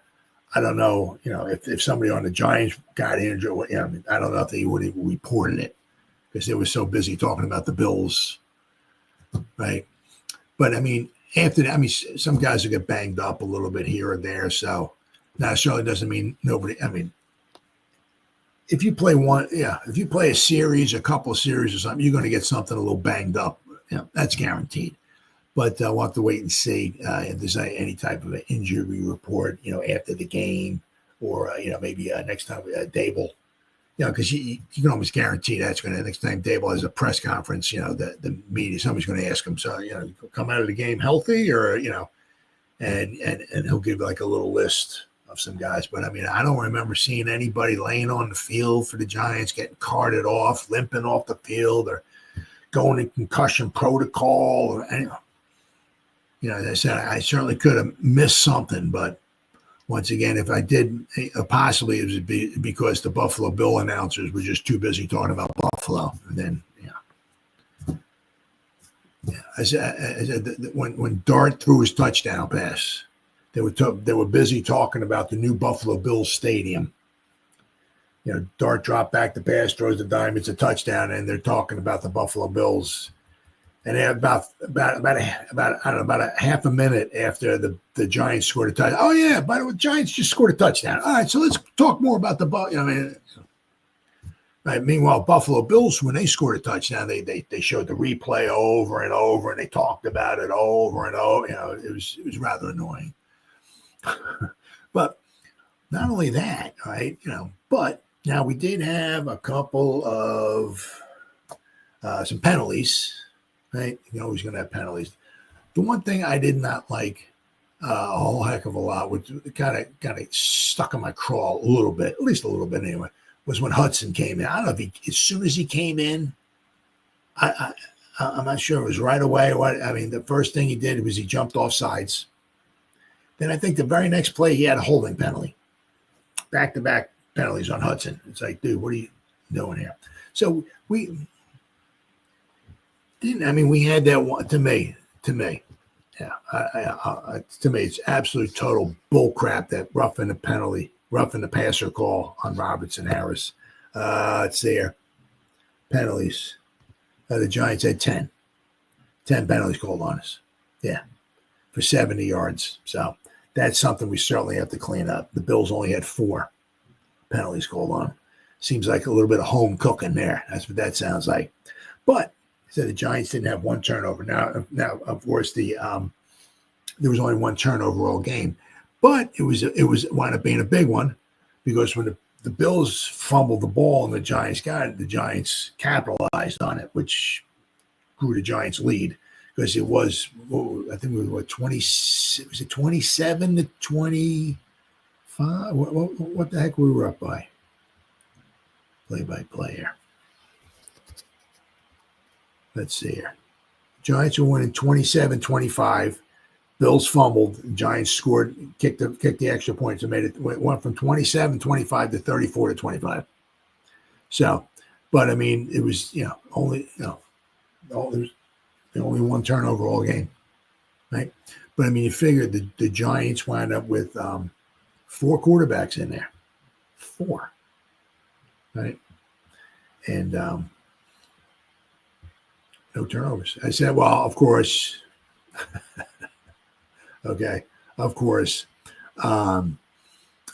I don't know, if somebody on the Giants got injured, I don't know if they would have reported it because they were so busy talking about the Bills, right? But I mean, after that, some guys will get banged up a little bit here or there. So that certainly doesn't mean nobody. I mean, if you play a series, a couple of series or something, you're going to get something a little banged up. That's guaranteed. But we'll have to wait and see if there's any type of an injury report, after the game, or maybe next time Dable, because you can almost guarantee that's going to, next time Dable has a press conference, the media, somebody's going to ask him, so come out of the game healthy, or and he'll give like a little list of some guys. But I mean, I don't remember seeing anybody laying on the field for the Giants getting carted off, limping off the field, or going in concussion protocol, or anything. As I said, I certainly could have missed something, but once again, if I did, possibly it was because the Buffalo Bill announcers were just too busy talking about Buffalo. And then, I said when Dart threw his touchdown pass, they were busy talking about the new Buffalo Bills stadium. Dart dropped back the pass, throws the dime, it's a touchdown, and they're talking about the Buffalo Bills. And about a half a minute after the Giants scored a touchdown. Oh yeah, by the way, Giants just scored a touchdown. All right, so let's talk more about the right. Meanwhile, Buffalo Bills, when they scored a touchdown, they showed the replay over and over, and they talked about it over and over. It was rather annoying. But not only that, right? But now we did have a couple of some penalties. Right? You're always going to have penalties. The one thing I did not like a whole heck of a lot, which kind of stuck in my craw a little bit, at least a little bit anyway, was when Hudson came in. I don't know if as soon as he came in, I'm not sure it was right away or what. I mean, the first thing he did was he jumped off sides. Then I think the very next play he had a holding penalty, back-to-back penalties on Hudson. It's like, dude, what are you doing here? So we didn't. I mean, we had that one to me. Yeah, to me, it's absolute total bull crap that roughing the passer call on Robertson Harris. It's there. Penalties. The Giants had 10 penalties called on us. Yeah, for 70 yards. So that's something we certainly have to clean up. The Bills only had 4 penalties called on. Seems like a little bit of home cooking there. That's what that sounds like. But so the Giants didn't have 1 turnover. Now, of course, there was only 1 turnover all game, but it wound up being a big one because when the Bills fumbled the ball and the Giants got it, the Giants capitalized on it, which grew the Giants' lead because it was, I think it was 20. Was it 27 to 25? What the heck we were up by? Play here. Let's see here. Giants were winning 27-25. Bills fumbled. Giants scored, kicked the extra points and made it. Went from 27-25 to 34-25. So, but I mean, it was only there was only 1 turnover all game, right? But I mean, you figure the Giants wound up with 4 quarterbacks in there, 4, right? And no turnovers. I said, well, of course. Okay, of course. I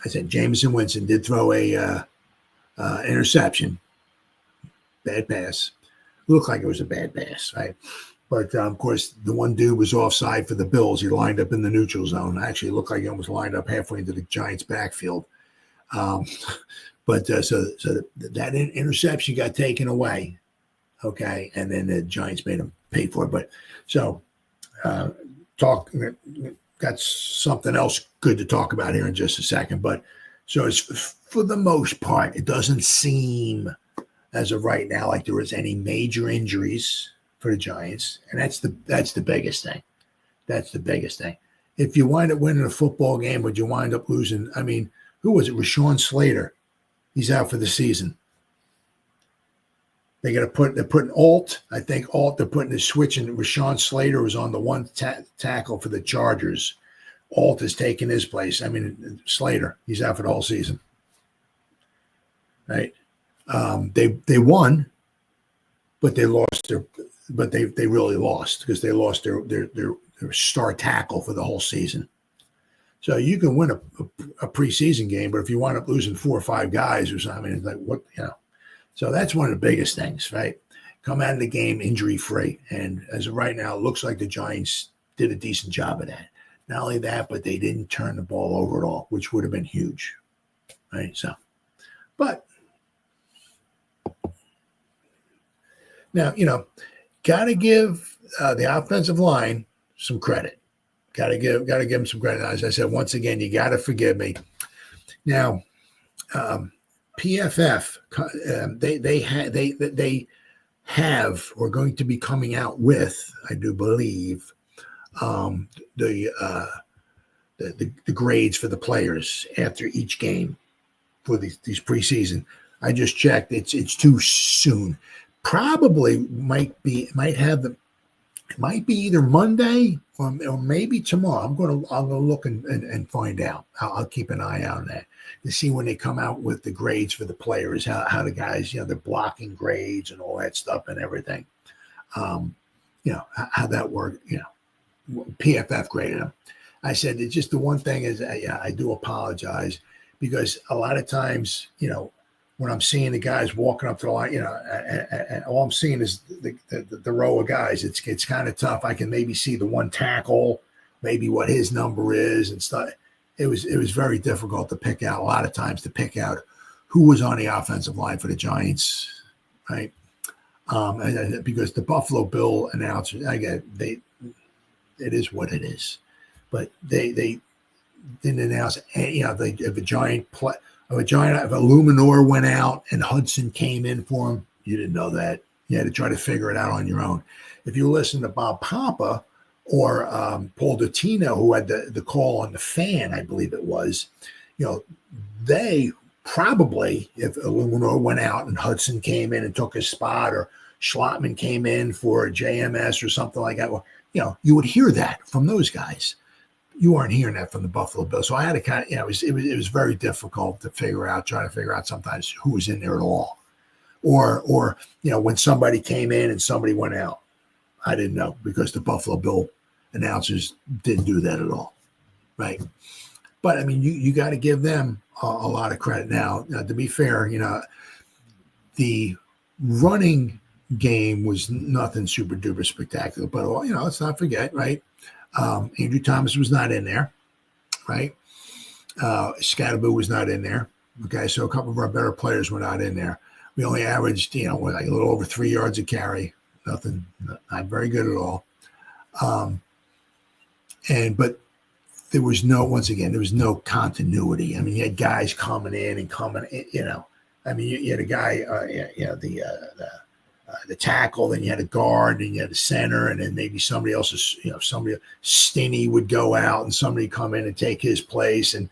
said Jameson Winston did throw a interception. Bad pass. Looked like it was a bad pass, right? But, of course, the one dude was offside for the Bills. He lined up in the neutral zone. Actually, it looked like he almost lined up halfway into the Giants' backfield. But so that interception got taken away. Okay, and then the Giants made him pay for it. But so got something else good to talk about here in just a second. But so it's for the most part, it doesn't seem as of right now like there is any major injuries for the Giants, and that's the biggest thing. That's the biggest thing. If you wind up winning a football game, would you wind up losing? I mean, who was it? Rashawn Slater. He's out for the season. They're putting Alt. I think Alt. They're putting the switch in. Rashawn Slater was on the one tackle for the Chargers. Alt is taking his place. I mean, Slater. He's out for the whole season. Right? They won, but they lost their. But they really lost because they lost their star tackle for the whole season. So you can win a preseason game, but if you wind up losing 4 or 5 guys or something, it's like what. So that's one of the biggest things, right? Come out of the game injury-free. And as of right now, it looks like the Giants did a decent job of that. Not only that, but they didn't turn the ball over at all, which would have been huge, right? So, but now, got to give the offensive line some credit. Got to give them some credit. As I said, once again, you got to forgive me. Now, PFF, they have or going to be coming out with, I do believe, the grades for the players after each game for these preseason. I just checked; it's too soon. Probably might be either Monday or maybe tomorrow. I'm gonna look and find out. I'll keep an eye out on that to see when they come out with the grades for the players, how the guys, they're blocking grades and all that stuff and everything. How that worked. PFF graded them. I said it's just the one thing is, I do apologize because a lot of times, when I'm seeing the guys walking up to the line, and all I'm seeing is the row of guys. It's kind of tough. I can maybe see the one tackle, maybe what his number is and stuff. It was very difficult to pick out. A lot of times to pick out who was on the offensive line for the Giants, right? Because the Buffalo Bill announcers, it is what it is, but they didn't announce. If a Giant play. If a Luminor went out and Hudson came in for him, you didn't know that. You had to try to figure it out on your own. If you listen to Bob Papa or Paul Dottino, who had the call on the Fan, I believe it was, they probably, if Illumino went out and Hudson came in and took his spot, or Schlotman came in for a JMS or something like that, well, you would hear that from those guys. You weren't hearing that from the Buffalo Bills. So I had to kind of, it was very difficult to try to figure out sometimes who was in there at all. Or when somebody came in and somebody went out. I didn't know, because the Buffalo Bill announcers didn't do that at all. Right. But I mean, you got to give them a lot of credit. Now, to be fair, the running game was nothing super duper spectacular, but let's not forget, right? Andrew Thomas was not in there, right? Scatterboo was not in there. Okay, so a couple of our better players were not in there. We only averaged, like a little over 3 yards a carry. Nothing, not very good at all. But there was no continuity. I mean, you had guys coming in and I mean, you had a guy, the tackle, then you had a guard, and you had a center, and then maybe somebody else's, somebody Stinney would go out and somebody come in and take his place. And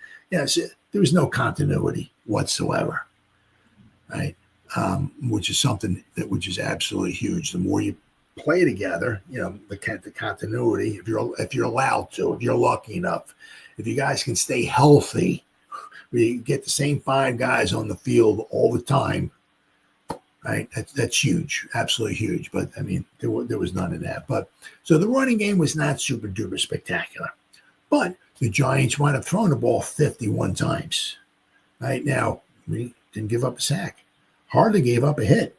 so there was no continuity whatsoever. Right. Which is absolutely huge. The more you play together, the continuity, if you're allowed to, if you're lucky enough, if you guys can stay healthy, we get the same 5 guys on the field all the time, right? That's huge, absolutely huge. But I mean, there was none of that. But so the running game was not super duper spectacular. But the Giants wound up throwing the ball 51 times. Right now, we didn't give up a sack. Hardly gave up a hit.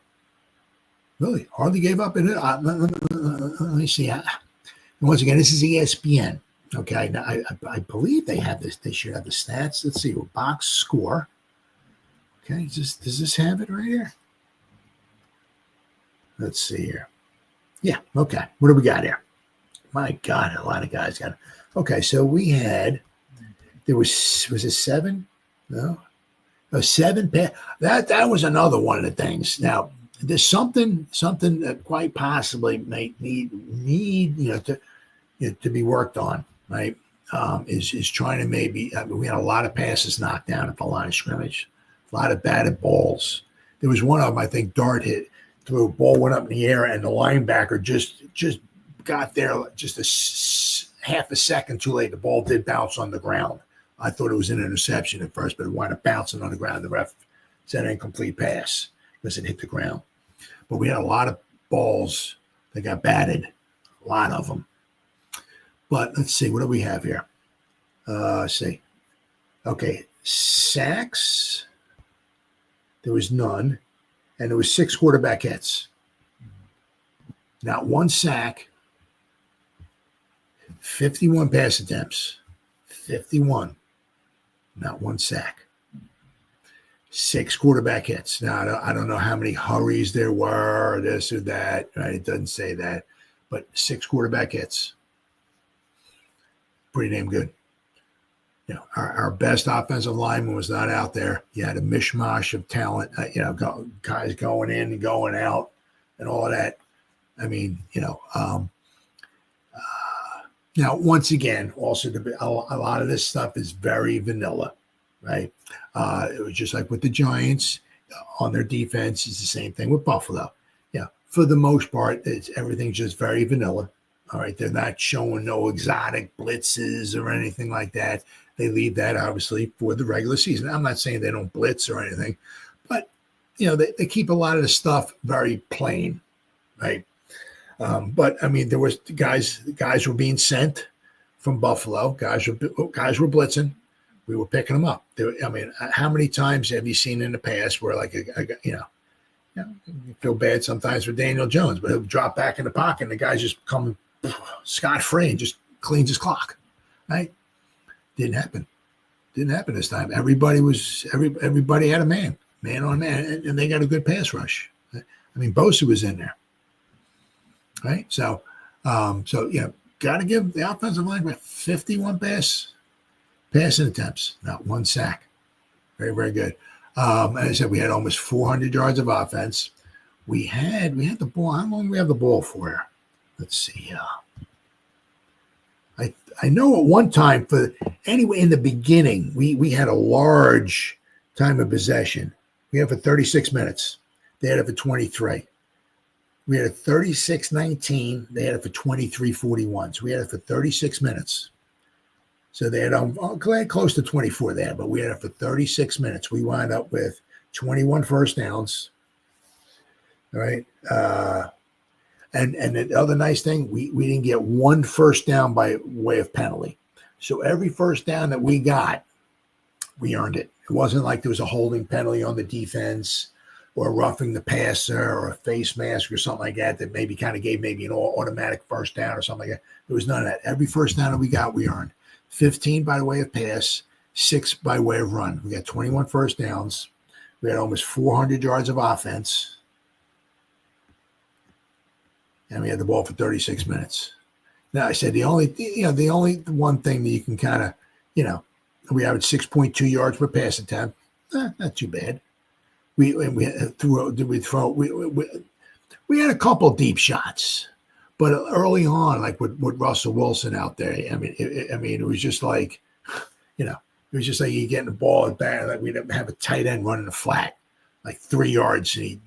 Really, hardly gave up a hit. Let me see. Once again, this is ESPN. Okay, now I believe they have this. They should have the stats. Let's see. Box score. Okay, does this have it right here? Let's see here. Yeah. Okay. What do we got here? My God, a lot of guys got it. Okay, so we had. Was it 7? No. 7 pass. That was another one of the things. Now, there's something that quite possibly may need to be worked on. Right, is trying to maybe. We had a lot of passes knocked down at the line of scrimmage, a lot of batted balls. There was one of them, I think, Dart hit, threw a ball, went up in the air, and the linebacker just got there just half a second too late. The ball did bounce on the ground. I thought it was an interception at first, but it wound up bouncing on the ground. The ref said an incomplete pass because it hit the ground. But we had a lot of balls that got batted, a lot of them. But let's see, what do we have here? Let's see. Okay, sacks. There was none, and there was 6 quarterback hits. Not one sack. 51 pass attempts. 51. Not one sack. 6 quarterback hits. Now, I don't know how many hurries there were, or this or that. Right? It doesn't say that. But 6 quarterback hits. Pretty damn good. Our best offensive lineman was not out there. You had a mishmash of talent, guys going in and going out and all of that. I mean, now, once again, also a lot of this stuff is very vanilla, right? It was just like with the Giants on their defense. It's the same thing with Buffalo. Yeah, for the most part, everything's just very vanilla. All right, they're not showing no exotic blitzes or anything like that. They leave that, obviously, for the regular season. I'm not saying they don't blitz or anything, but, they keep a lot of the stuff very plain, right? But, I mean, there was guys were being sent from Buffalo. Guys were blitzing. We were picking them up. How many times have you seen in the past where, like, you feel bad sometimes for Daniel Jones, but he'll drop back in the pocket and the guy's just coming scot-free and just cleans his clock, right? Didn't happen this time. Everybody had a man on man, and they got a good pass rush. I mean, Bosa was in there, right? So got to give the offensive line 51 passing attempts, not one sack. Very, very good. As I said, we had almost 400 yards of offense. we had the ball. How long do we have the ball for? Let's see. I know at one time anyway in the beginning we had a large time of possession. We had for 36 minutes. They had it for 23. We had it 36-19. They had it for 23-41. So we had it for 36 minutes. So they had close to 24 there, but we had it for 36 minutes. We wound up with 21 first downs. All right. And the other nice thing, we didn't get one first down by way of penalty. So every first down that we got, we earned it. It wasn't like there was a holding penalty on the defense or roughing the passer or a face mask or something like that maybe kind of gave maybe an automatic first down or something like that. There was none of that. Every first down that we got, we earned. 15 by the way of pass, 6 by way of run. We got 21 first downs. We had almost 400 yards of offense. And we had the ball for 36 minutes. Now I said the only one thing that you can kind of, we averaged 6.2 yards per pass attempt. Not too bad. We had a couple deep shots, but early on, like with Russell Wilson out there, it was just like, it was just like you getting the ball back. Like we'd have a tight end running the flat, like 3 yards, and he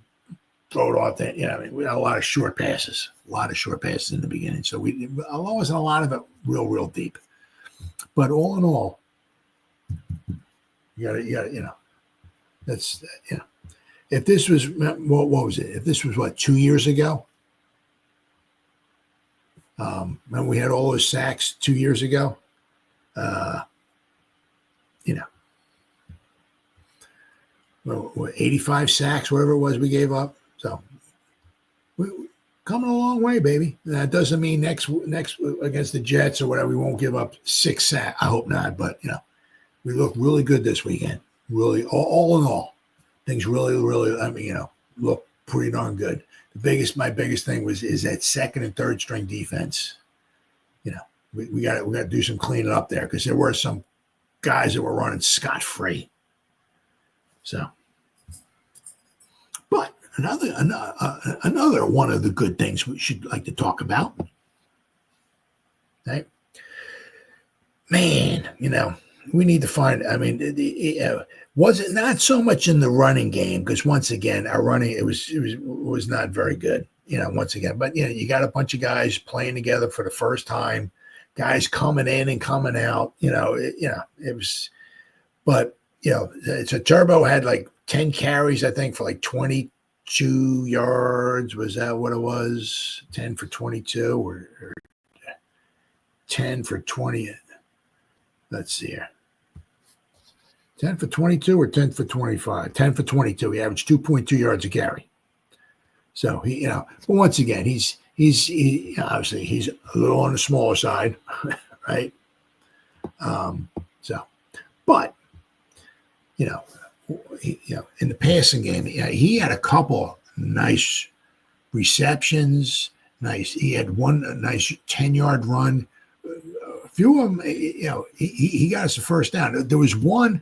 throw it off that. We had a lot of short passes in the beginning. So we wasn't a lot of it real deep. But all in all, you gotta, that's, if this was, what was it? If this was 2 years ago, when we had all those sacks 2 years ago, 85 sacks, whatever it was we gave up. So we're coming a long way, baby. That doesn't mean next against the Jets or whatever, we won't give up 6 sacks. I hope not, but we look really good this weekend. Really, all in all, things really, look pretty darn good. My biggest thing is that second and third string defense. We got to do some cleaning up there because there were some guys that were running scot-free. So, but another one of the good things we should like to talk about, right? Man, we need to find. Was it not so much in the running game because once again our running it was not very good. Once again, but you got a bunch of guys playing together for the first time, guys coming in and coming out. It was, but so Turbo had like 10 carries, I think, for like 22 yards. Was that what it was? 10 for 22 or 10 for 20? Let's see here. 10 for 22 or 10 for 25? 10 for 22. He averaged 2.2 yards a carry. So but once again, he's obviously he's a little on the smaller side, right? But in the passing game, he had a couple nice receptions. He had one nice 10-yard run. A few of them, he got us the first down. There was one.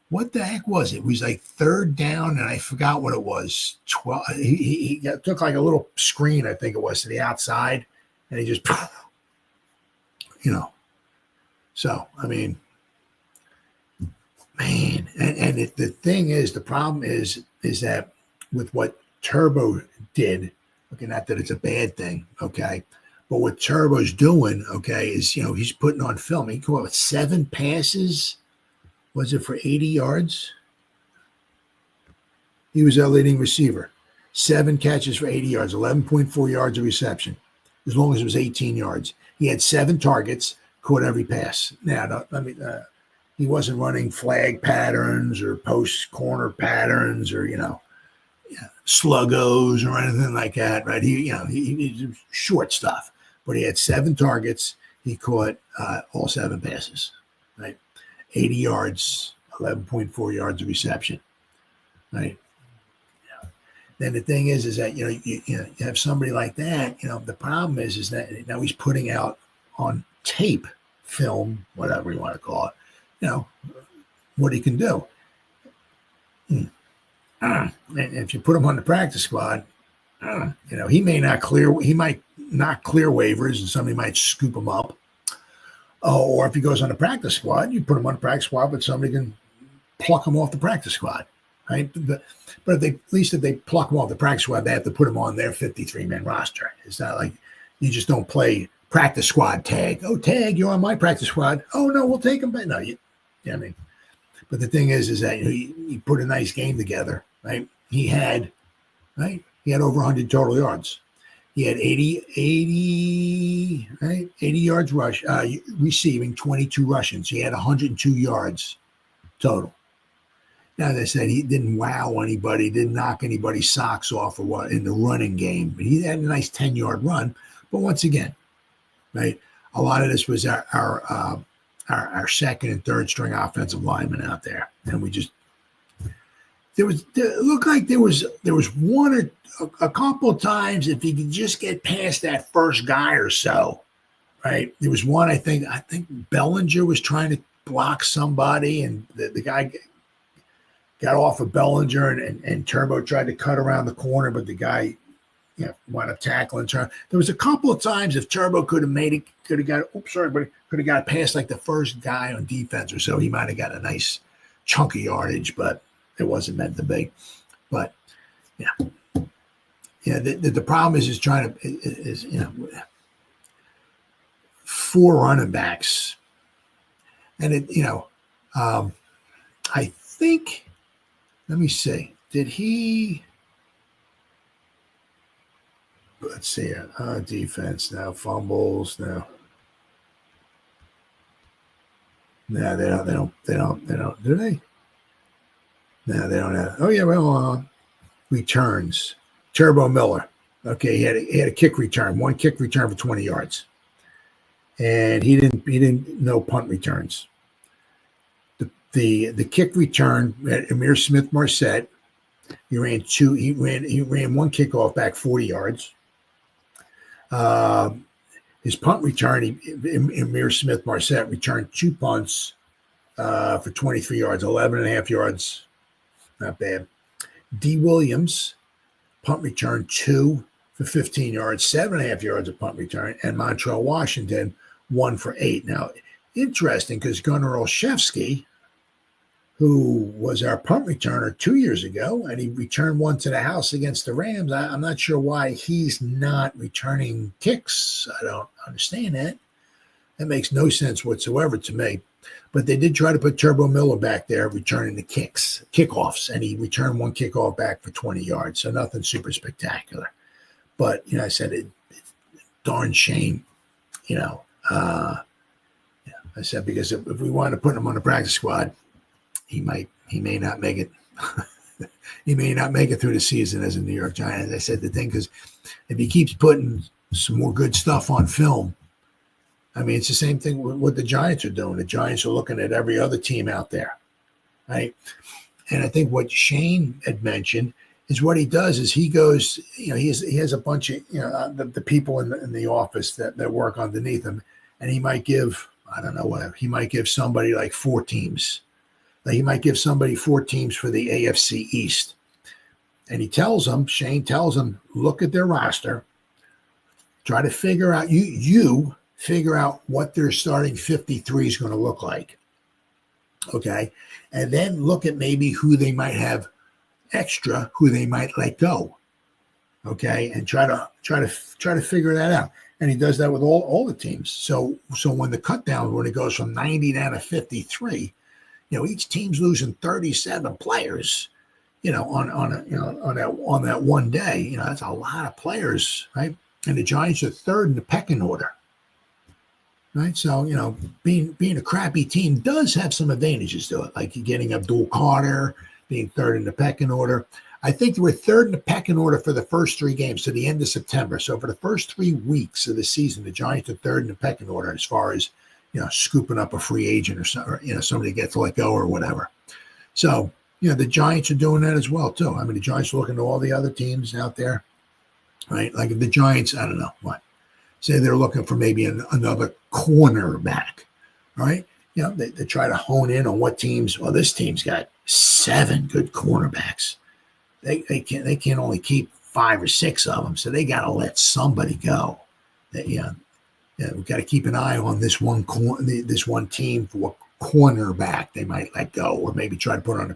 What the heck was it? It was like third down, and I forgot what it was. 12. He took like a little screen, I think it was, to the outside, and he just, So man, and the thing is, the problem is that with what Turbo did, okay, not that it's a bad thing, okay, but what Turbo's doing, okay, is he's putting on film. He caught 7 passes. Was it for 80 yards? He was our leading receiver. 7 catches for 80 yards, 11.4 yards of reception, as long as it was 18 yards. He had 7 targets, caught every pass. Now, he wasn't running flag patterns or post corner patterns or, sluggos or anything like that, right? He short stuff, but he had 7 targets. He caught all 7 passes, right? 80 yards, 11.4 yards of reception, right? Then the thing is that, you have somebody like that, the problem is that now he's putting out on tape, film, whatever you want to call it, what he can do. And if you put him on the practice squad, He might not clear waivers, and somebody might scoop him up. Or if he goes on the practice squad, you put him on the practice squad, but somebody can pluck him off the practice squad, right? But at least if they pluck him off the practice squad, they have to put him on their 53-man roster. It's not like you just don't play practice squad tag. Oh, tag, you're on my practice squad. Oh, no, we'll take him. But no, but the thing is that he put a nice game together, right? He had over 100 total yards. He had 80 yards receiving, 22 rushing. So he had 102 yards total. Now, as I said, he didn't wow anybody, didn't knock anybody's socks off or what in the running game. But he had a nice 10-yard run. But once again, right, a lot of this was our second and third string offensive linemen out there, and it looked like there was one or a couple of times if he could just get past that first guy or so, right? There was one I think Bellinger was trying to block somebody, and the guy got off of Bellinger, and Turbo tried to cut around the corner, but the guy wound up tackling. There was a couple of times if Turbo could have got past like the first guy on defense or so, he might have got a nice chunk of yardage, but it wasn't meant to be. But the problem is trying to four running backs, and I think, let me see, did he? Let's see, defense now, fumbles now. No, they don't, do they? No, they don't have. Oh yeah, well, returns. Turbo Miller. Okay, he had a kick return, one kick return for 20 yards, and he didn't know punt returns. The kick return at Amir Smith-Marset, he ran one kickoff back 40 yards. His punt return, Amir Smith-Marset returned two punts for 23 yards, 11 and a half yards. Not bad. D. Williams, punt return 2 for 15 yards, 7.5 yards of punt return, and Montrell Washington 1 for 8. Now, interesting because Gunnar Olszewski, who was our punt returner 2 years ago, and he returned one to the house against the Rams. I'm not sure why he's not returning kicks. I don't understand that. That makes no sense whatsoever to me. But they did try to put Turbo Miller back there returning the kickoffs, and he returned one kickoff back for 20 yards, so nothing super spectacular. But, I said, it's darn shame, I said, because if we wanted to put him on the practice squad, he may not make it. He may not make it through the season as a New York Giant. As I said, the thing, because if he keeps putting some more good stuff on film, I mean, it's the same thing with what the Giants are doing. The Giants are looking at every other team out there, right? And I think what Shane had mentioned is what he does is he goes, he has a bunch of, the people in the office that work underneath him, and he might give, I don't know, whatever. He might give somebody like 4 teams. Like he might give somebody 4 teams for the AFC East. And Shane tells them, look at their roster, try to figure out, figure out what their starting 53 is going to look like. Okay. And then look at maybe who they might have extra, who they might let go. Okay. And try to figure that out. And he does that with all the teams. So when the cut down, when it goes from 90 down to 53, each team's losing 37 players, on that one day. That's a lot of players, right? And the Giants are third in the pecking order. Right. So, being a crappy team does have some advantages to it, like getting Abdul Carter, being third in the pecking order. I think we're third in the pecking order for the first 3 games to the end of September. So for the first 3 weeks of the season, the Giants are third in the pecking order as far as, scooping up a free agent or somebody gets let go or whatever. So, the Giants are doing that as well, too. I mean, the Giants are looking to all the other teams out there, right? Like if the Giants, I don't know what. Say they're looking for maybe another cornerback, right? They try to hone in on what teams. Well, this team's got 7 good cornerbacks. They can only keep 5 or 6 of them, so they got to let somebody go. Yeah, we've got to keep an eye on this one team for what cornerback they might let go, or maybe try to put on the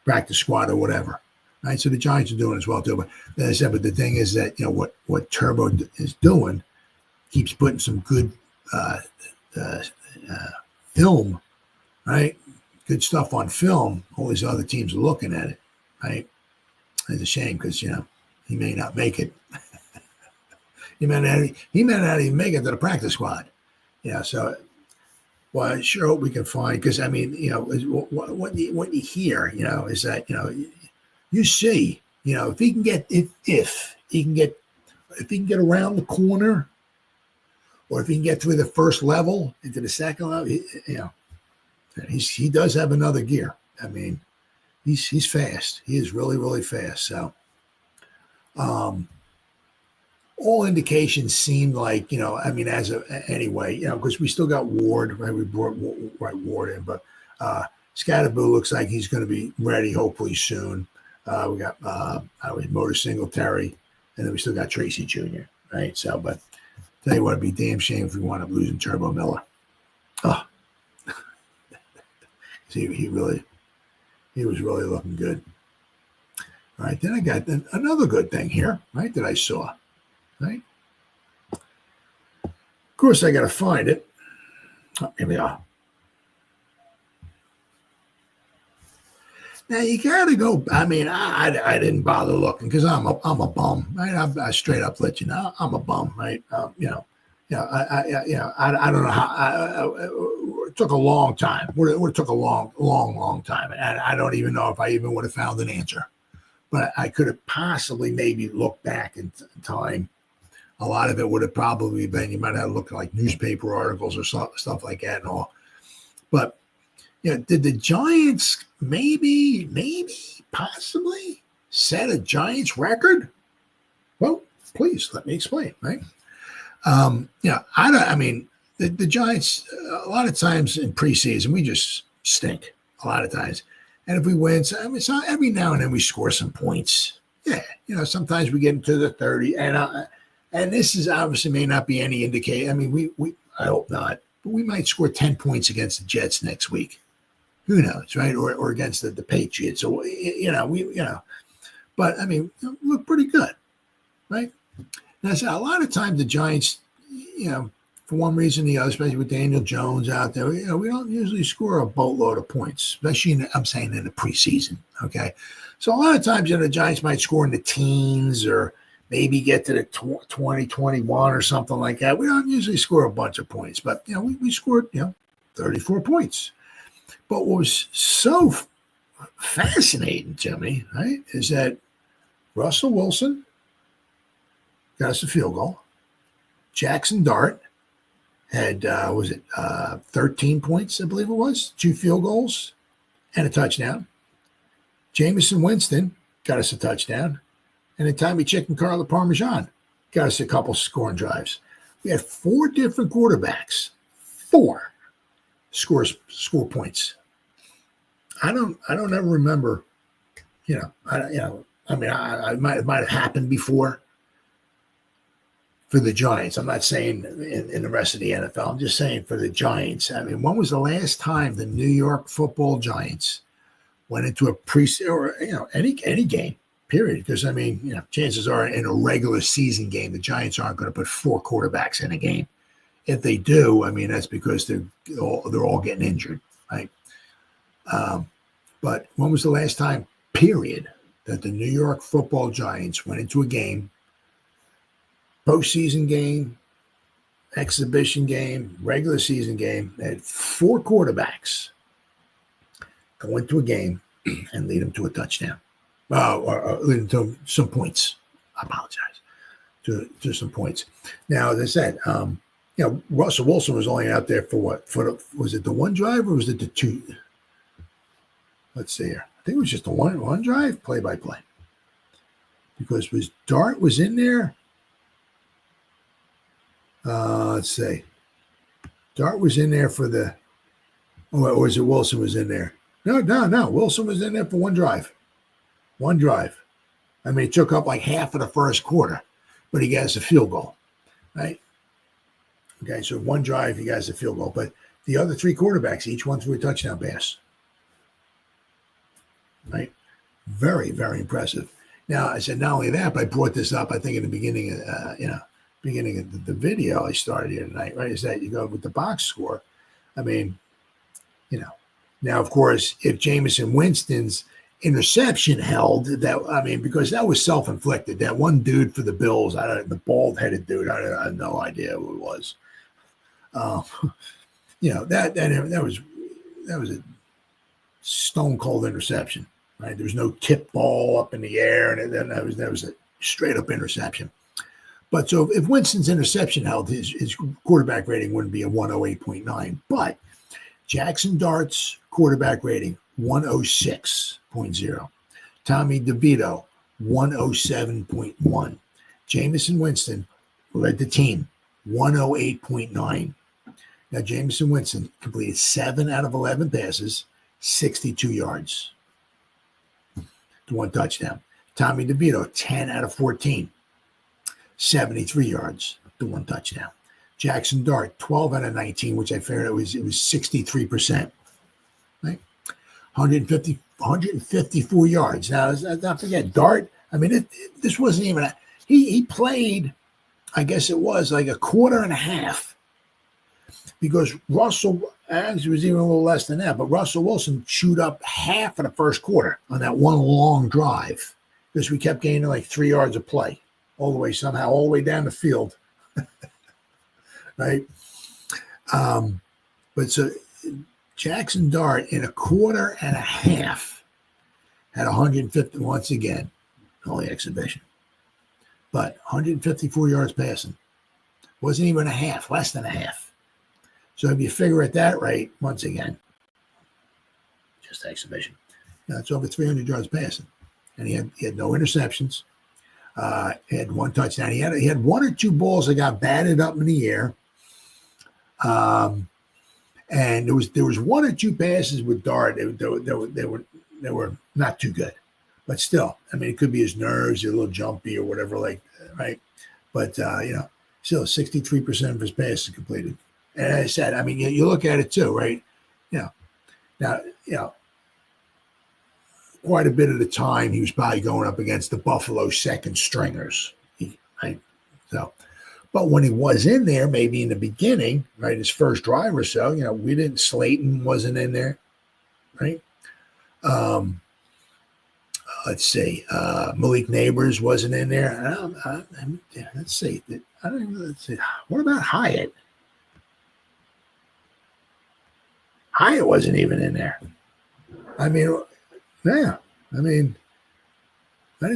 practice squad or whatever. Right, so the Giants are doing as well too. But as I said, but the thing is that what Turbo is doing keeps putting some good film, right? Good stuff on film. All these other teams are looking at it, right? It's a shame because he may not make it. he may not even make it to the practice squad. Yeah, so well, I sure hope we can find, because I mean, what you hear, is that you see, if he can get around the corner, or if he can get through the first level into the second level, he does have another gear. I mean, he's fast. He is really, really fast. So, all indications seem like, anyway, because we still got Ward, right? We brought Ward in, but Scatterboo looks like he's going to be ready hopefully soon. We got Motor Singletary, and then we still got Tracy Jr., right? So, but tell you what, it'd be a damn shame if we wound up losing Turbo Miller. Oh, he was really looking good. All right, then I got another good thing here, right, that I saw, right? Of course, I got to find it. Oh, here we are. Now you got to go. I mean, I didn't bother looking because I'm a bum, right? I straight up let you know I'm a bum, right? I don't know how. It took a long time. It took a long time, and I don't even know if I even would have found an answer. But I could have possibly maybe looked back in time. A lot of it would have probably been, you might have looked like newspaper articles or stuff like that and all. But did the Giants maybe, possibly set a Giants record? Well, please let me explain, right? The Giants, a lot of times in preseason, we just stink a lot of times. And if we win, so every now and then we score some points. Yeah, sometimes we get into the 30. And this is obviously may not be any indicator. I mean, I hope not, but we might score 10 points against the Jets next week. Who knows, right? Or against the Patriots. So, but I mean, look pretty good, right? Now, so a lot of times the Giants, for one reason or the other, especially with Daniel Jones out there, we don't usually score a boatload of points, especially in the preseason, okay? So a lot of times, the Giants might score in the teens or maybe get to the 20, 21 or something like that. We don't usually score a bunch of points, but, we scored, 34 points. But what was so fascinating to me, right, is that Russell Wilson got us a field goal. Jaxson Dart had, 13 points, I believe it was, 2 field goals and a touchdown. Jameson Winston got us a touchdown. And then Tommy Chicken Carla Parmesan got us a couple scoring drives. We had 4 different quarterbacks. 4 score points. I don't ever remember, it might have happened before for the Giants. I'm not saying in the rest of the NFL. I'm just saying for the Giants. I mean, when was the last time the New York Football Giants went into a or any game, period? Because I mean, chances are in a regular season game, the Giants aren't going to put 4 quarterbacks in a game. If they do, I mean, that's because they're all getting injured, right? But when was the last time, period, that the New York Football Giants went into a game, postseason game, exhibition game, regular season game, they had 4 quarterbacks go into a game and lead them to a touchdown, or lead them to some points. I apologize, to some points. Now, as I said, Russell Wilson was only out there for what? Was it the 1 drive or was it the 2? Let's see here. I think it was just the one drive, play-by-play. Because Dart was in there. Let's see. Dart was in there for the, or was it Wilson was in there? No. Wilson was in there for 1 drive. 1 drive. I mean, it took up like half of the first quarter, but he got us a field goal, right? Okay, so one drive, he got us a field goal. But the other three quarterbacks, each one threw a touchdown pass, right? Very, very impressive. Now, I said not only that, but I brought this up, I think, in the beginning of, beginning of the video I started here tonight, right? Is that you go with the box score. I mean, now, of course, if Jameson Winston's interception held, because that was self-inflicted. That one dude for the Bills, the bald-headed dude, I have no idea who it was. That was a stone-cold interception, right? There was no tip ball up in the air, and then that was a straight-up interception. But so if Winston's interception held, his quarterback rating wouldn't be a 108.9. But Jaxson Dart's quarterback rating, 106.0. Tommy DeVito, 107.1. Jameson Winston led the team, 108.9. Now, Jameson Winston completed 7 out of 11 passes, 62 yards to 1 touchdown. Tommy DeVito, 10 out of 14. 73 yards to 1 touchdown. Jaxson Dart, 12 out of 19, which I figured it was 63%. Right? 154 yards. Now, let's not forget, Dart, this wasn't even he played, I guess it was like a quarter and a half. Because Russell, actually, it was even a little less than that, but Russell Wilson chewed up half of the first quarter on that one long drive because we kept gaining like 3 yards of play all the way down the field. Right? But so Jaxson Dart in a quarter and a half had 150, once again, only exhibition, but 154 yards passing. Wasn't even a half, less than a half. So if you figure at that rate, once again, just exhibition. It's over 300 yards passing. And he had no interceptions. He had 1 touchdown. He had 1 or 2 balls that got batted up in the air. And there was 1 or 2 passes with Dart. They were not too good. But still, it could be his nerves, a little jumpy or whatever, right? But, still 63% of his passes completed. And as I said, you look at it too, right? Now, quite a bit of the time he was probably going up against the Buffalo second stringers, right? So, but when he was in there, maybe in the beginning, right, his first drive or so, Slayton wasn't in there, right? Let's see, Malik Neighbors wasn't in there. Let's see. What about Hyatt? Hyatt wasn't even in there. I didn't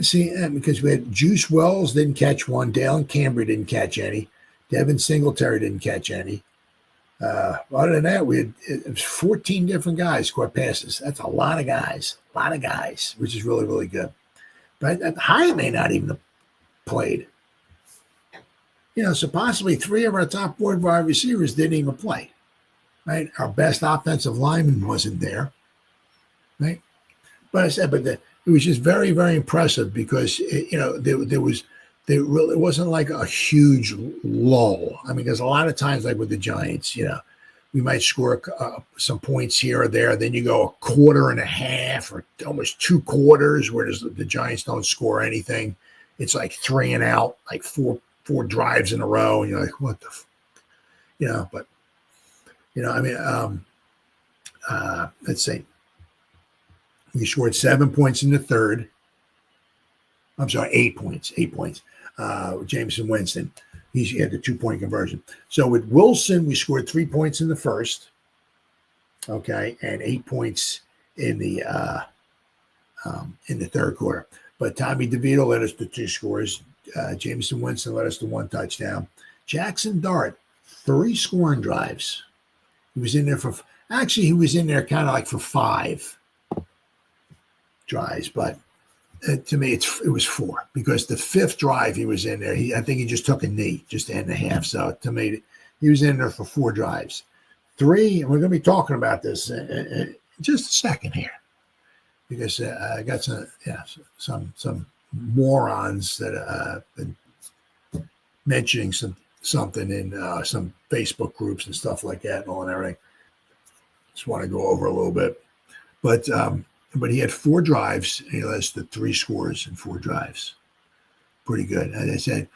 see it because we had Juice Wells didn't catch one. Dalen Camber didn't catch any. Devin Singletary didn't catch any. Other than that, it was 14 different guys caught passes. That's a lot of guys, which is really, really good. But Hyatt may not even have played. So possibly 3 of our top 4 wide receivers didn't even play. Right, our best offensive lineman wasn't there, right? But I said, it was just very, very impressive because it wasn't like a huge lull. There's a lot of times like with the Giants, we might score some points here or there, then you go a quarter and a half or almost 2 quarters where the Giants don't score anything. It's like 3 and out, like four drives in a row, and you're like, what the, but. Let's see. We scored 7 points in the third. I'm sorry, 8 points. 8 points. Jameson Winston, he had the 2-point conversion. So with Wilson, we scored 3 points in the first. Okay, and 8 points in the third quarter. But Tommy DeVito led us to 2 scores. Jameson Winston led us to 1 touchdown. Jaxson Dart, 3 scoring drives. He was in there he was in there kind of like for 5 drives, but to me, it was 4 because the 5th drive he was in there. I think he just took a knee just to end the half. So to me, he was in there for 4 drives. 3, and we're going to be talking about this in just a second here because I got some morons that been mentioning something in some Facebook groups and stuff like that and all and everything. Just want to go over a little bit. But he had 4 drives, and he listed 3 scores in 4 drives. Pretty good. As I said,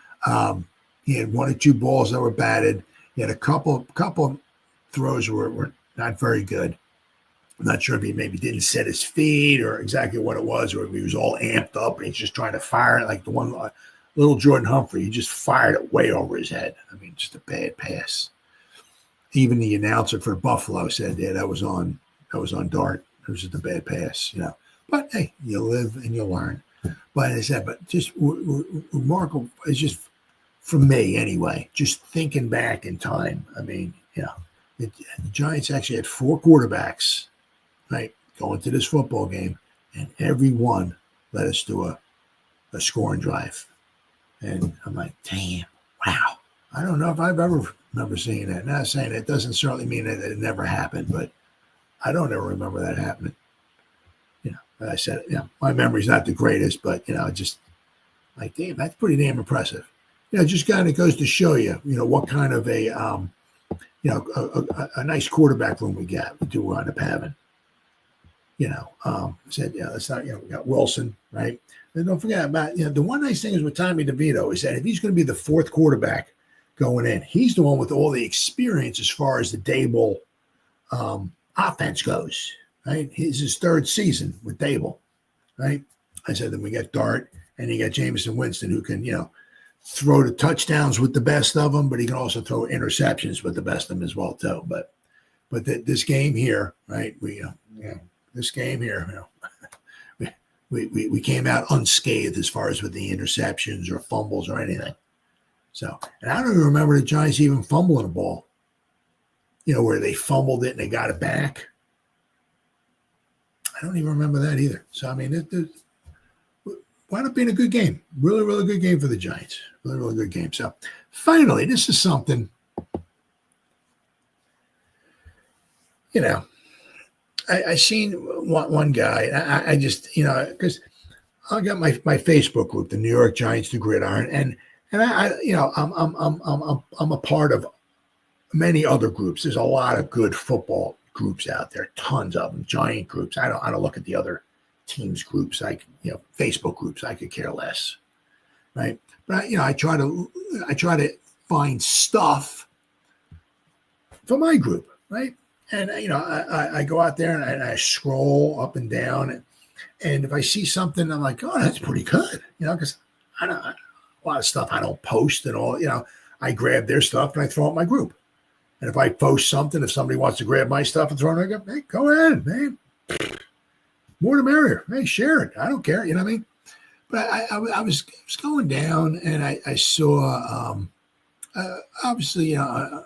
he had 1 or 2 balls that were batted. He had a couple throws were not very good. I'm not sure if he maybe didn't set his feet or exactly what it was, or if he was all amped up and he's just trying to fire it like the one little Jordan Humphrey. He just fired it way over his head. I mean, just a bad pass. Even the announcer for Buffalo said, "Yeah, that was on Dart. It was just a bad pass, you know." But hey, you live and you learn. But as I said, but just remarkable. It's just for me anyway. Just thinking back in time. I mean, you know, the Giants actually had 4 quarterbacks, right, going to this football game, and every one led us to a scoring drive. And I'm like, damn, wow. I don't know if I've ever remember seeing that. Not saying it doesn't certainly mean that it never happened, but I don't ever remember that happening. You know, I said, you know, my memory's not the greatest, but, you know, just like, damn, that's pretty damn impressive. You know, just kind of goes to show you, you know, what kind of a, you know, a nice quarterback room we do wind up having. You know, said, yeah, that's not, you know, we got Wilson, right? And don't forget about, you know, the one nice thing is with Tommy DeVito is that if he's going to be the 4th quarterback going in, he's the one with all the experience as far as the Dable offense goes, right? It's his 3rd season with Dable, right? I said, then we got Dart and you got Jameson Winston who can, you know, throw the touchdowns with the best of them, but he can also throw interceptions with the best of them as well, too. But this game here, right? This game here, you know, we came out unscathed as far as with the interceptions or fumbles or anything. So, and I don't even remember the Giants even fumbling a ball, you know, where they fumbled it and they got it back. I don't even remember that either. So, I mean, it wound up being a good game. Really, really good game for the Giants. Really, really good game. So, finally, this is something, you know, I seen one guy. I just, you know, because I got my Facebook group, the New York Giants, the Gridiron, and I you know, I'm a part of many other groups. There's a lot of good football groups out there, tons of them, Giant groups. I don't look at the other teams groups, like, you know, Facebook groups. I could care less, right? But you know, I try to find stuff for my group, right? And, you know, I go out there and I scroll up and down. And if I see something, I'm like, oh, that's pretty good. You know, because a lot of stuff I don't post and all, you know, I grab their stuff and I throw it in my group. And if I post something, if somebody wants to grab my stuff and throw it, I go, hey, go ahead, man. More the merrier. Hey, share it. I don't care. You know what I mean? But I was going down and I saw, obviously, you know,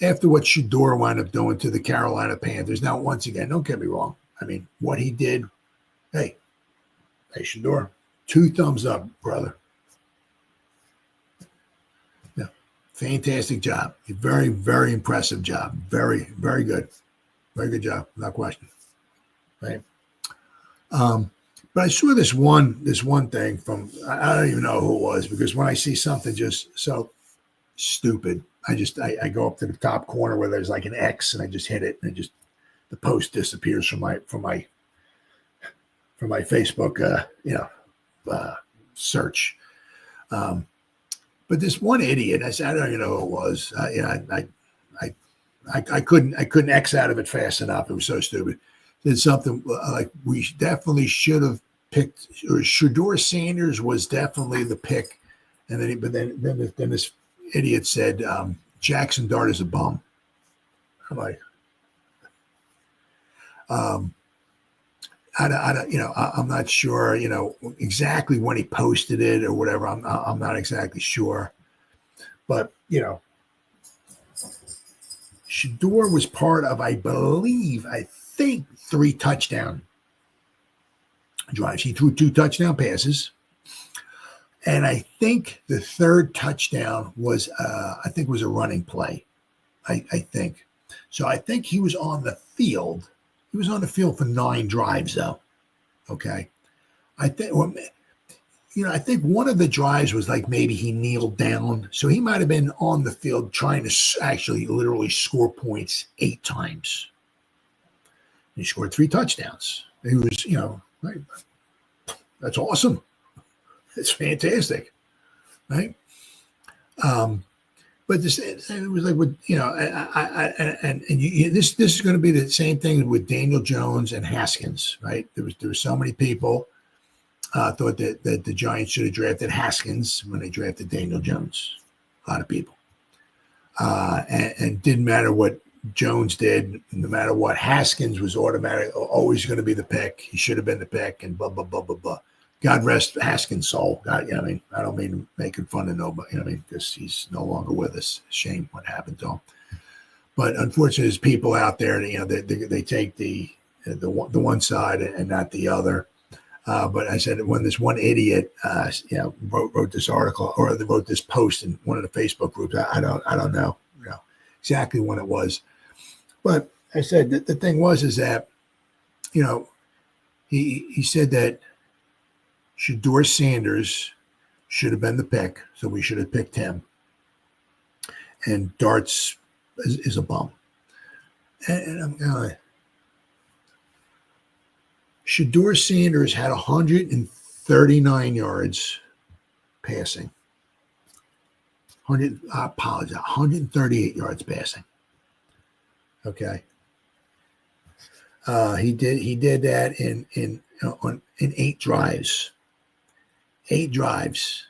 after what Shador wound up doing to the Carolina Panthers. Now, once again, don't get me wrong. I mean, what he did, hey, Shador, 2 thumbs up, brother. Yeah, fantastic job. Very, very impressive job. Very, very good. Very good job. Without question. Right. But I saw this one thing from, I don't even know who it was, because when I see something just so stupid, I go up to the top corner where there's like an X and I just hit it and the post disappears from my Facebook search. But this one idiot, I said, I don't even know who it was. I couldn't X out of it fast enough. It was so stupid. Did something like we definitely should have picked, or Shador Sanders was definitely the pick, and then this idiot said Jaxson Dart is a bum. I'm like, I'm not sure, you know, exactly when he posted it or whatever. I'm not exactly sure, but you know, Shador was part of, I think 3 touchdown drives. He threw 2 touchdown passes. And I think the 3rd touchdown was a running play. I think. So I think he was on the field. He was on the field for 9 drives, though. Okay. I think I think one of the drives was like maybe he kneeled down. So he might have been on the field trying to actually literally score points 8 times. He scored 3 touchdowns. He was, right? That's awesome. It's fantastic, right? But this, it was like with, this is going to be the same thing with Daniel Jones and Haskins, right? There was so many people thought that the Giants should have drafted Haskins when they drafted Daniel Jones. A lot of people, and didn't matter what Jones did, no matter what, Haskins was automatic, always going to be the pick. He should have been the pick, and blah blah blah blah blah. God rest Haskins' soul. God, I don't mean making fun of nobody. Because he's no longer with us. Shame what happened to him. But unfortunately, there's people out there that they take the one side and not the other. But I said when this one idiot, wrote this article or they wrote this post in one of the Facebook groups. I don't know, exactly when it was. But I said that the thing is that, he said that Shedeur Sanders should have been the pick, so we should have picked him. And Darts is a bum. And I'm going, Shedeur Sanders had 139 yards passing. 138 yards passing. Okay. He did that in 8 drives. 8 drives.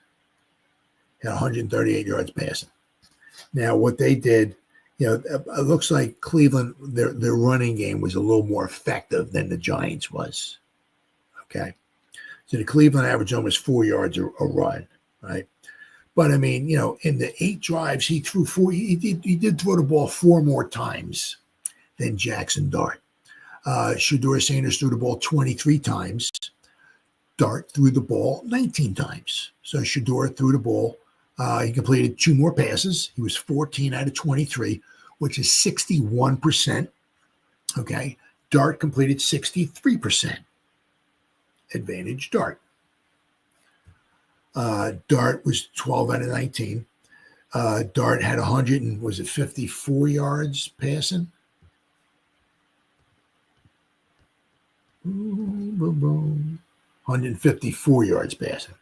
Had 138 yards passing. Now what they did, it looks like Cleveland, their running game was a little more effective than the Giants was. Okay. So the Cleveland averaged almost 4 yards a run, right? But in the 8 drives, he threw 4. He did throw the ball 4 more times than Jaxson Dart. Shedeur Sanders threw the ball 23 times. Dart threw the ball 19 times. So Shedeur threw the ball. He completed 2 more passes. He was 14 out of 23, which is 61%. Okay. Dart completed 63%. Advantage Dart. Dart was 12 out of 19. Dart had 54 yards passing? 154 yards passing.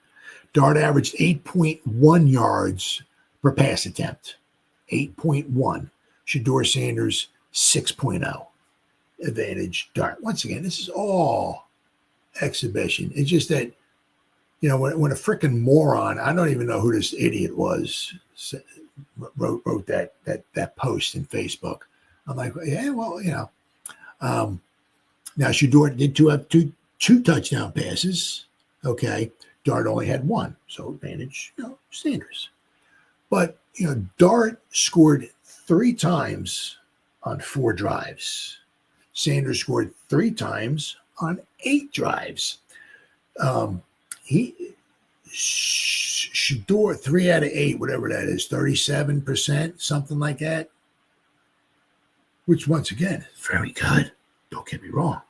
Dart averaged 8.1 yards per pass attempt. 8.1. Shedeur Sanders, 6.0. Advantage Dart. Once again, this is all exhibition. It's just that, when a freaking moron, I don't even know who this idiot was, wrote that post in Facebook. I'm like, yeah, well, now Shedeur did have two touchdown passes. Okay. Dart only had 1. So advantage, Sanders. But, Dart scored 3 times on 4 drives. Sanders scored 3 times on 8 drives. Shedeur 3 out of 8, whatever that is, 37%, something like that. Which once again is very good. Don't get me wrong.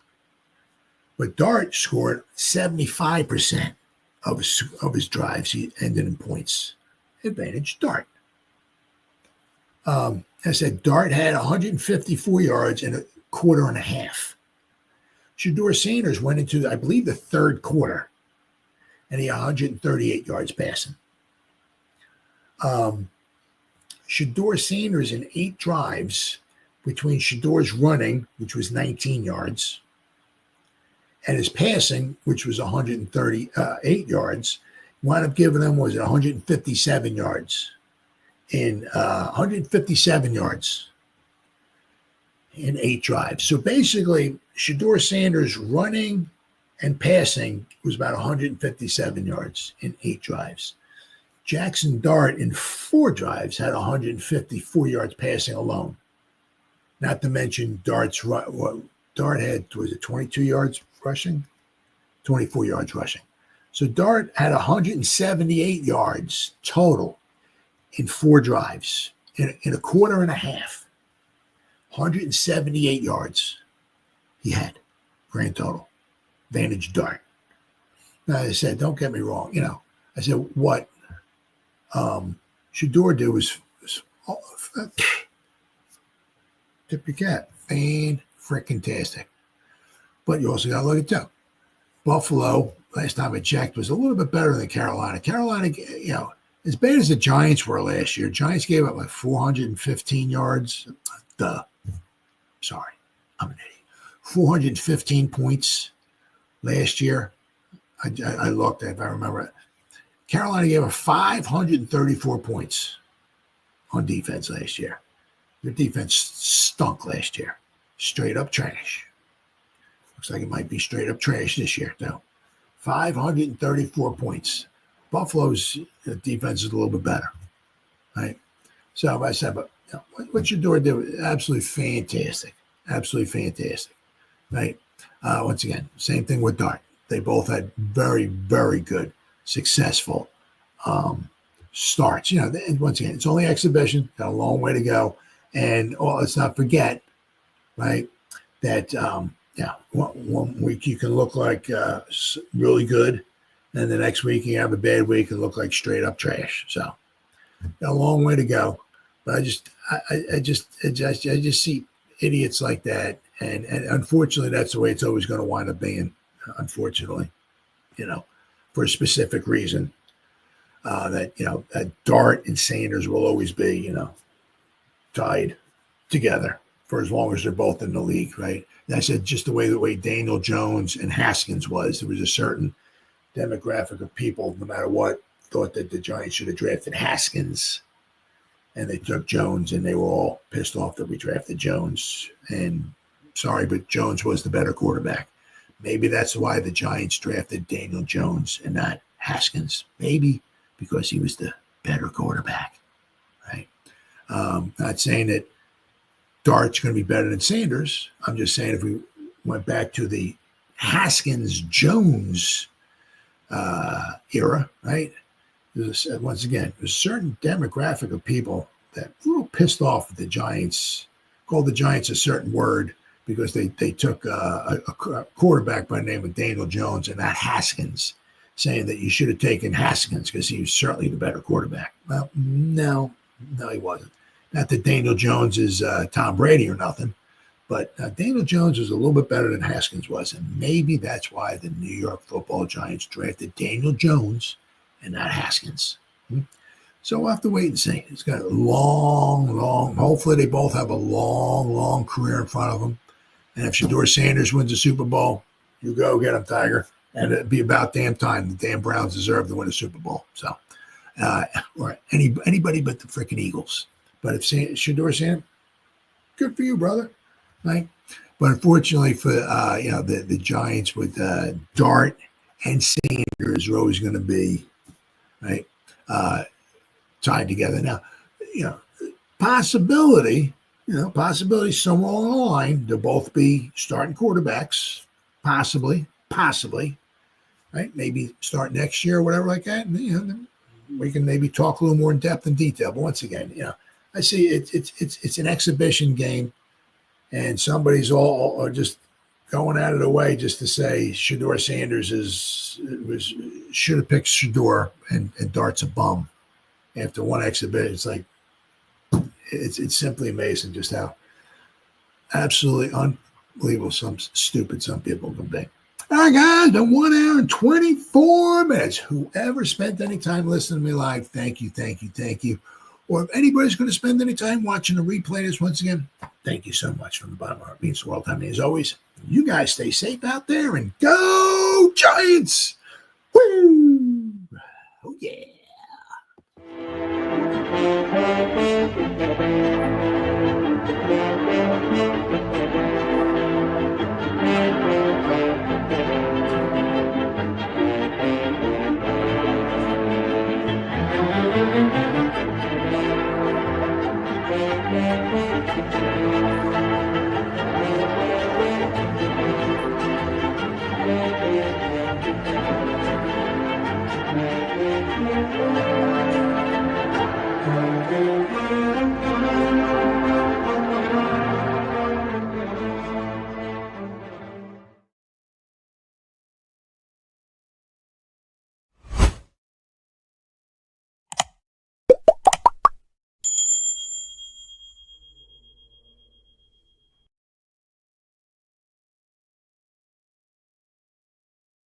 But Dart scored 75% of his drives. He ended in points. Advantage Dart. I said Dart had 154 yards in a quarter and a half. Shedeur Sanders went into, I believe, the 3rd quarter, and he had 138 yards passing. Shedeur Sanders in 8 drives, between Shedeur's running, which was 19 yards, and his passing, which was 138 yards, wound up giving them 157 yards. 157 yards in 8 drives. So basically, Shedeur Sanders running and passing was about 157 yards in 8 drives. Jaxson Dart in 4 drives had 154 yards passing alone. Not to mention Dart had, was it 22 yards rushing? 24 yards rushing. So Dart had 178 yards total in 4 drives, in a quarter and a half. 178 yards he had, grand total. Advantage Dart. I said, don't get me wrong. I said, what Shador did was tip your cap. Fan-freaking-tastic. But you also got to look at them. Buffalo, last time I checked, was a little bit better than Carolina. Carolina, as bad as the Giants were last year, Giants gave up like 415 yards. Sorry, I'm an idiot. 415 points last year. I looked at, if I remember it. Carolina gave up 534 points on defense last year. Their defense stunk last year. Straight up trash. Looks like it might be straight up trash this year, though. 534 points. Buffalo's defense is a little bit better, right? So I said, but what Shador did was absolutely fantastic. Absolutely fantastic, right? Once again, same thing with Dart. They both had very, very good, successful starts. And once again, it's only exhibition. Got a long way to go. And let's not forget, right, that, 1 week you can look like really good. And the next week you have a bad week and look like straight up trash. So got a long way to go. But I just see idiots like that. And unfortunately, that's the way it's always going to wind up being, unfortunately, for a specific reason. That Dart and Sanders will always be, tied together for as long as they're both in the league, right? And I said just the way Daniel Jones and Haskins was, there was a certain demographic of people, no matter what, thought that the Giants should have drafted Haskins. And they took Jones, and they were all pissed off that we drafted Jones. And sorry, but Jones was the better quarterback. Maybe that's why the Giants drafted Daniel Jones and not Haskins. Maybe because he was the better quarterback, right? Not saying that Dart's going to be better than Sanders. I'm just saying if we went back to the Haskins-Jones era, right? Once again, there's a certain demographic of people that were a little pissed off at the Giants, called the Giants a certain word because they took a quarterback by the name of Daniel Jones and not Haskins, saying that you should have taken Haskins because he was certainly the better quarterback. Well, no, he wasn't. Not that Daniel Jones is Tom Brady or nothing, but Daniel Jones was a little bit better than Haskins was, and maybe that's why the New York Football Giants drafted Daniel Jones and not Haskins. So we'll have to wait and see. It's got a long, hopefully they both have a long career in front of them. And if Shador Sanders wins the Super Bowl, you go get him, Tiger. And it'd be about damn time. The damn Browns deserve to win a Super Bowl. So, or anybody but the freaking Eagles. But if Shador Sanders, good for you, brother. Right? But unfortunately for the Giants with Dart and Sanders are always going to be right tied together. Now, possibility somewhere along the line they'll both be starting quarterbacks, possibly, right? Maybe start next year or whatever like that. And, we can maybe talk a little more in depth and detail. But once again, I see it's an exhibition game, and somebody's all just going out of the way just to say Shador Sanders should have picked Shador and Dart's a bum after one exhibition. It's like it's simply amazing just how absolutely unbelievable some people can be. All right, guys, the 1 hour and 24 minutes. Whoever spent any time listening to me live, thank you. Or if anybody's going to spend any time watching the replay this once again, thank you so much from the bottom of my heart. It means the world to me. As always, you guys stay safe out there and go Giants! Woo! Oh, yeah. Thank you.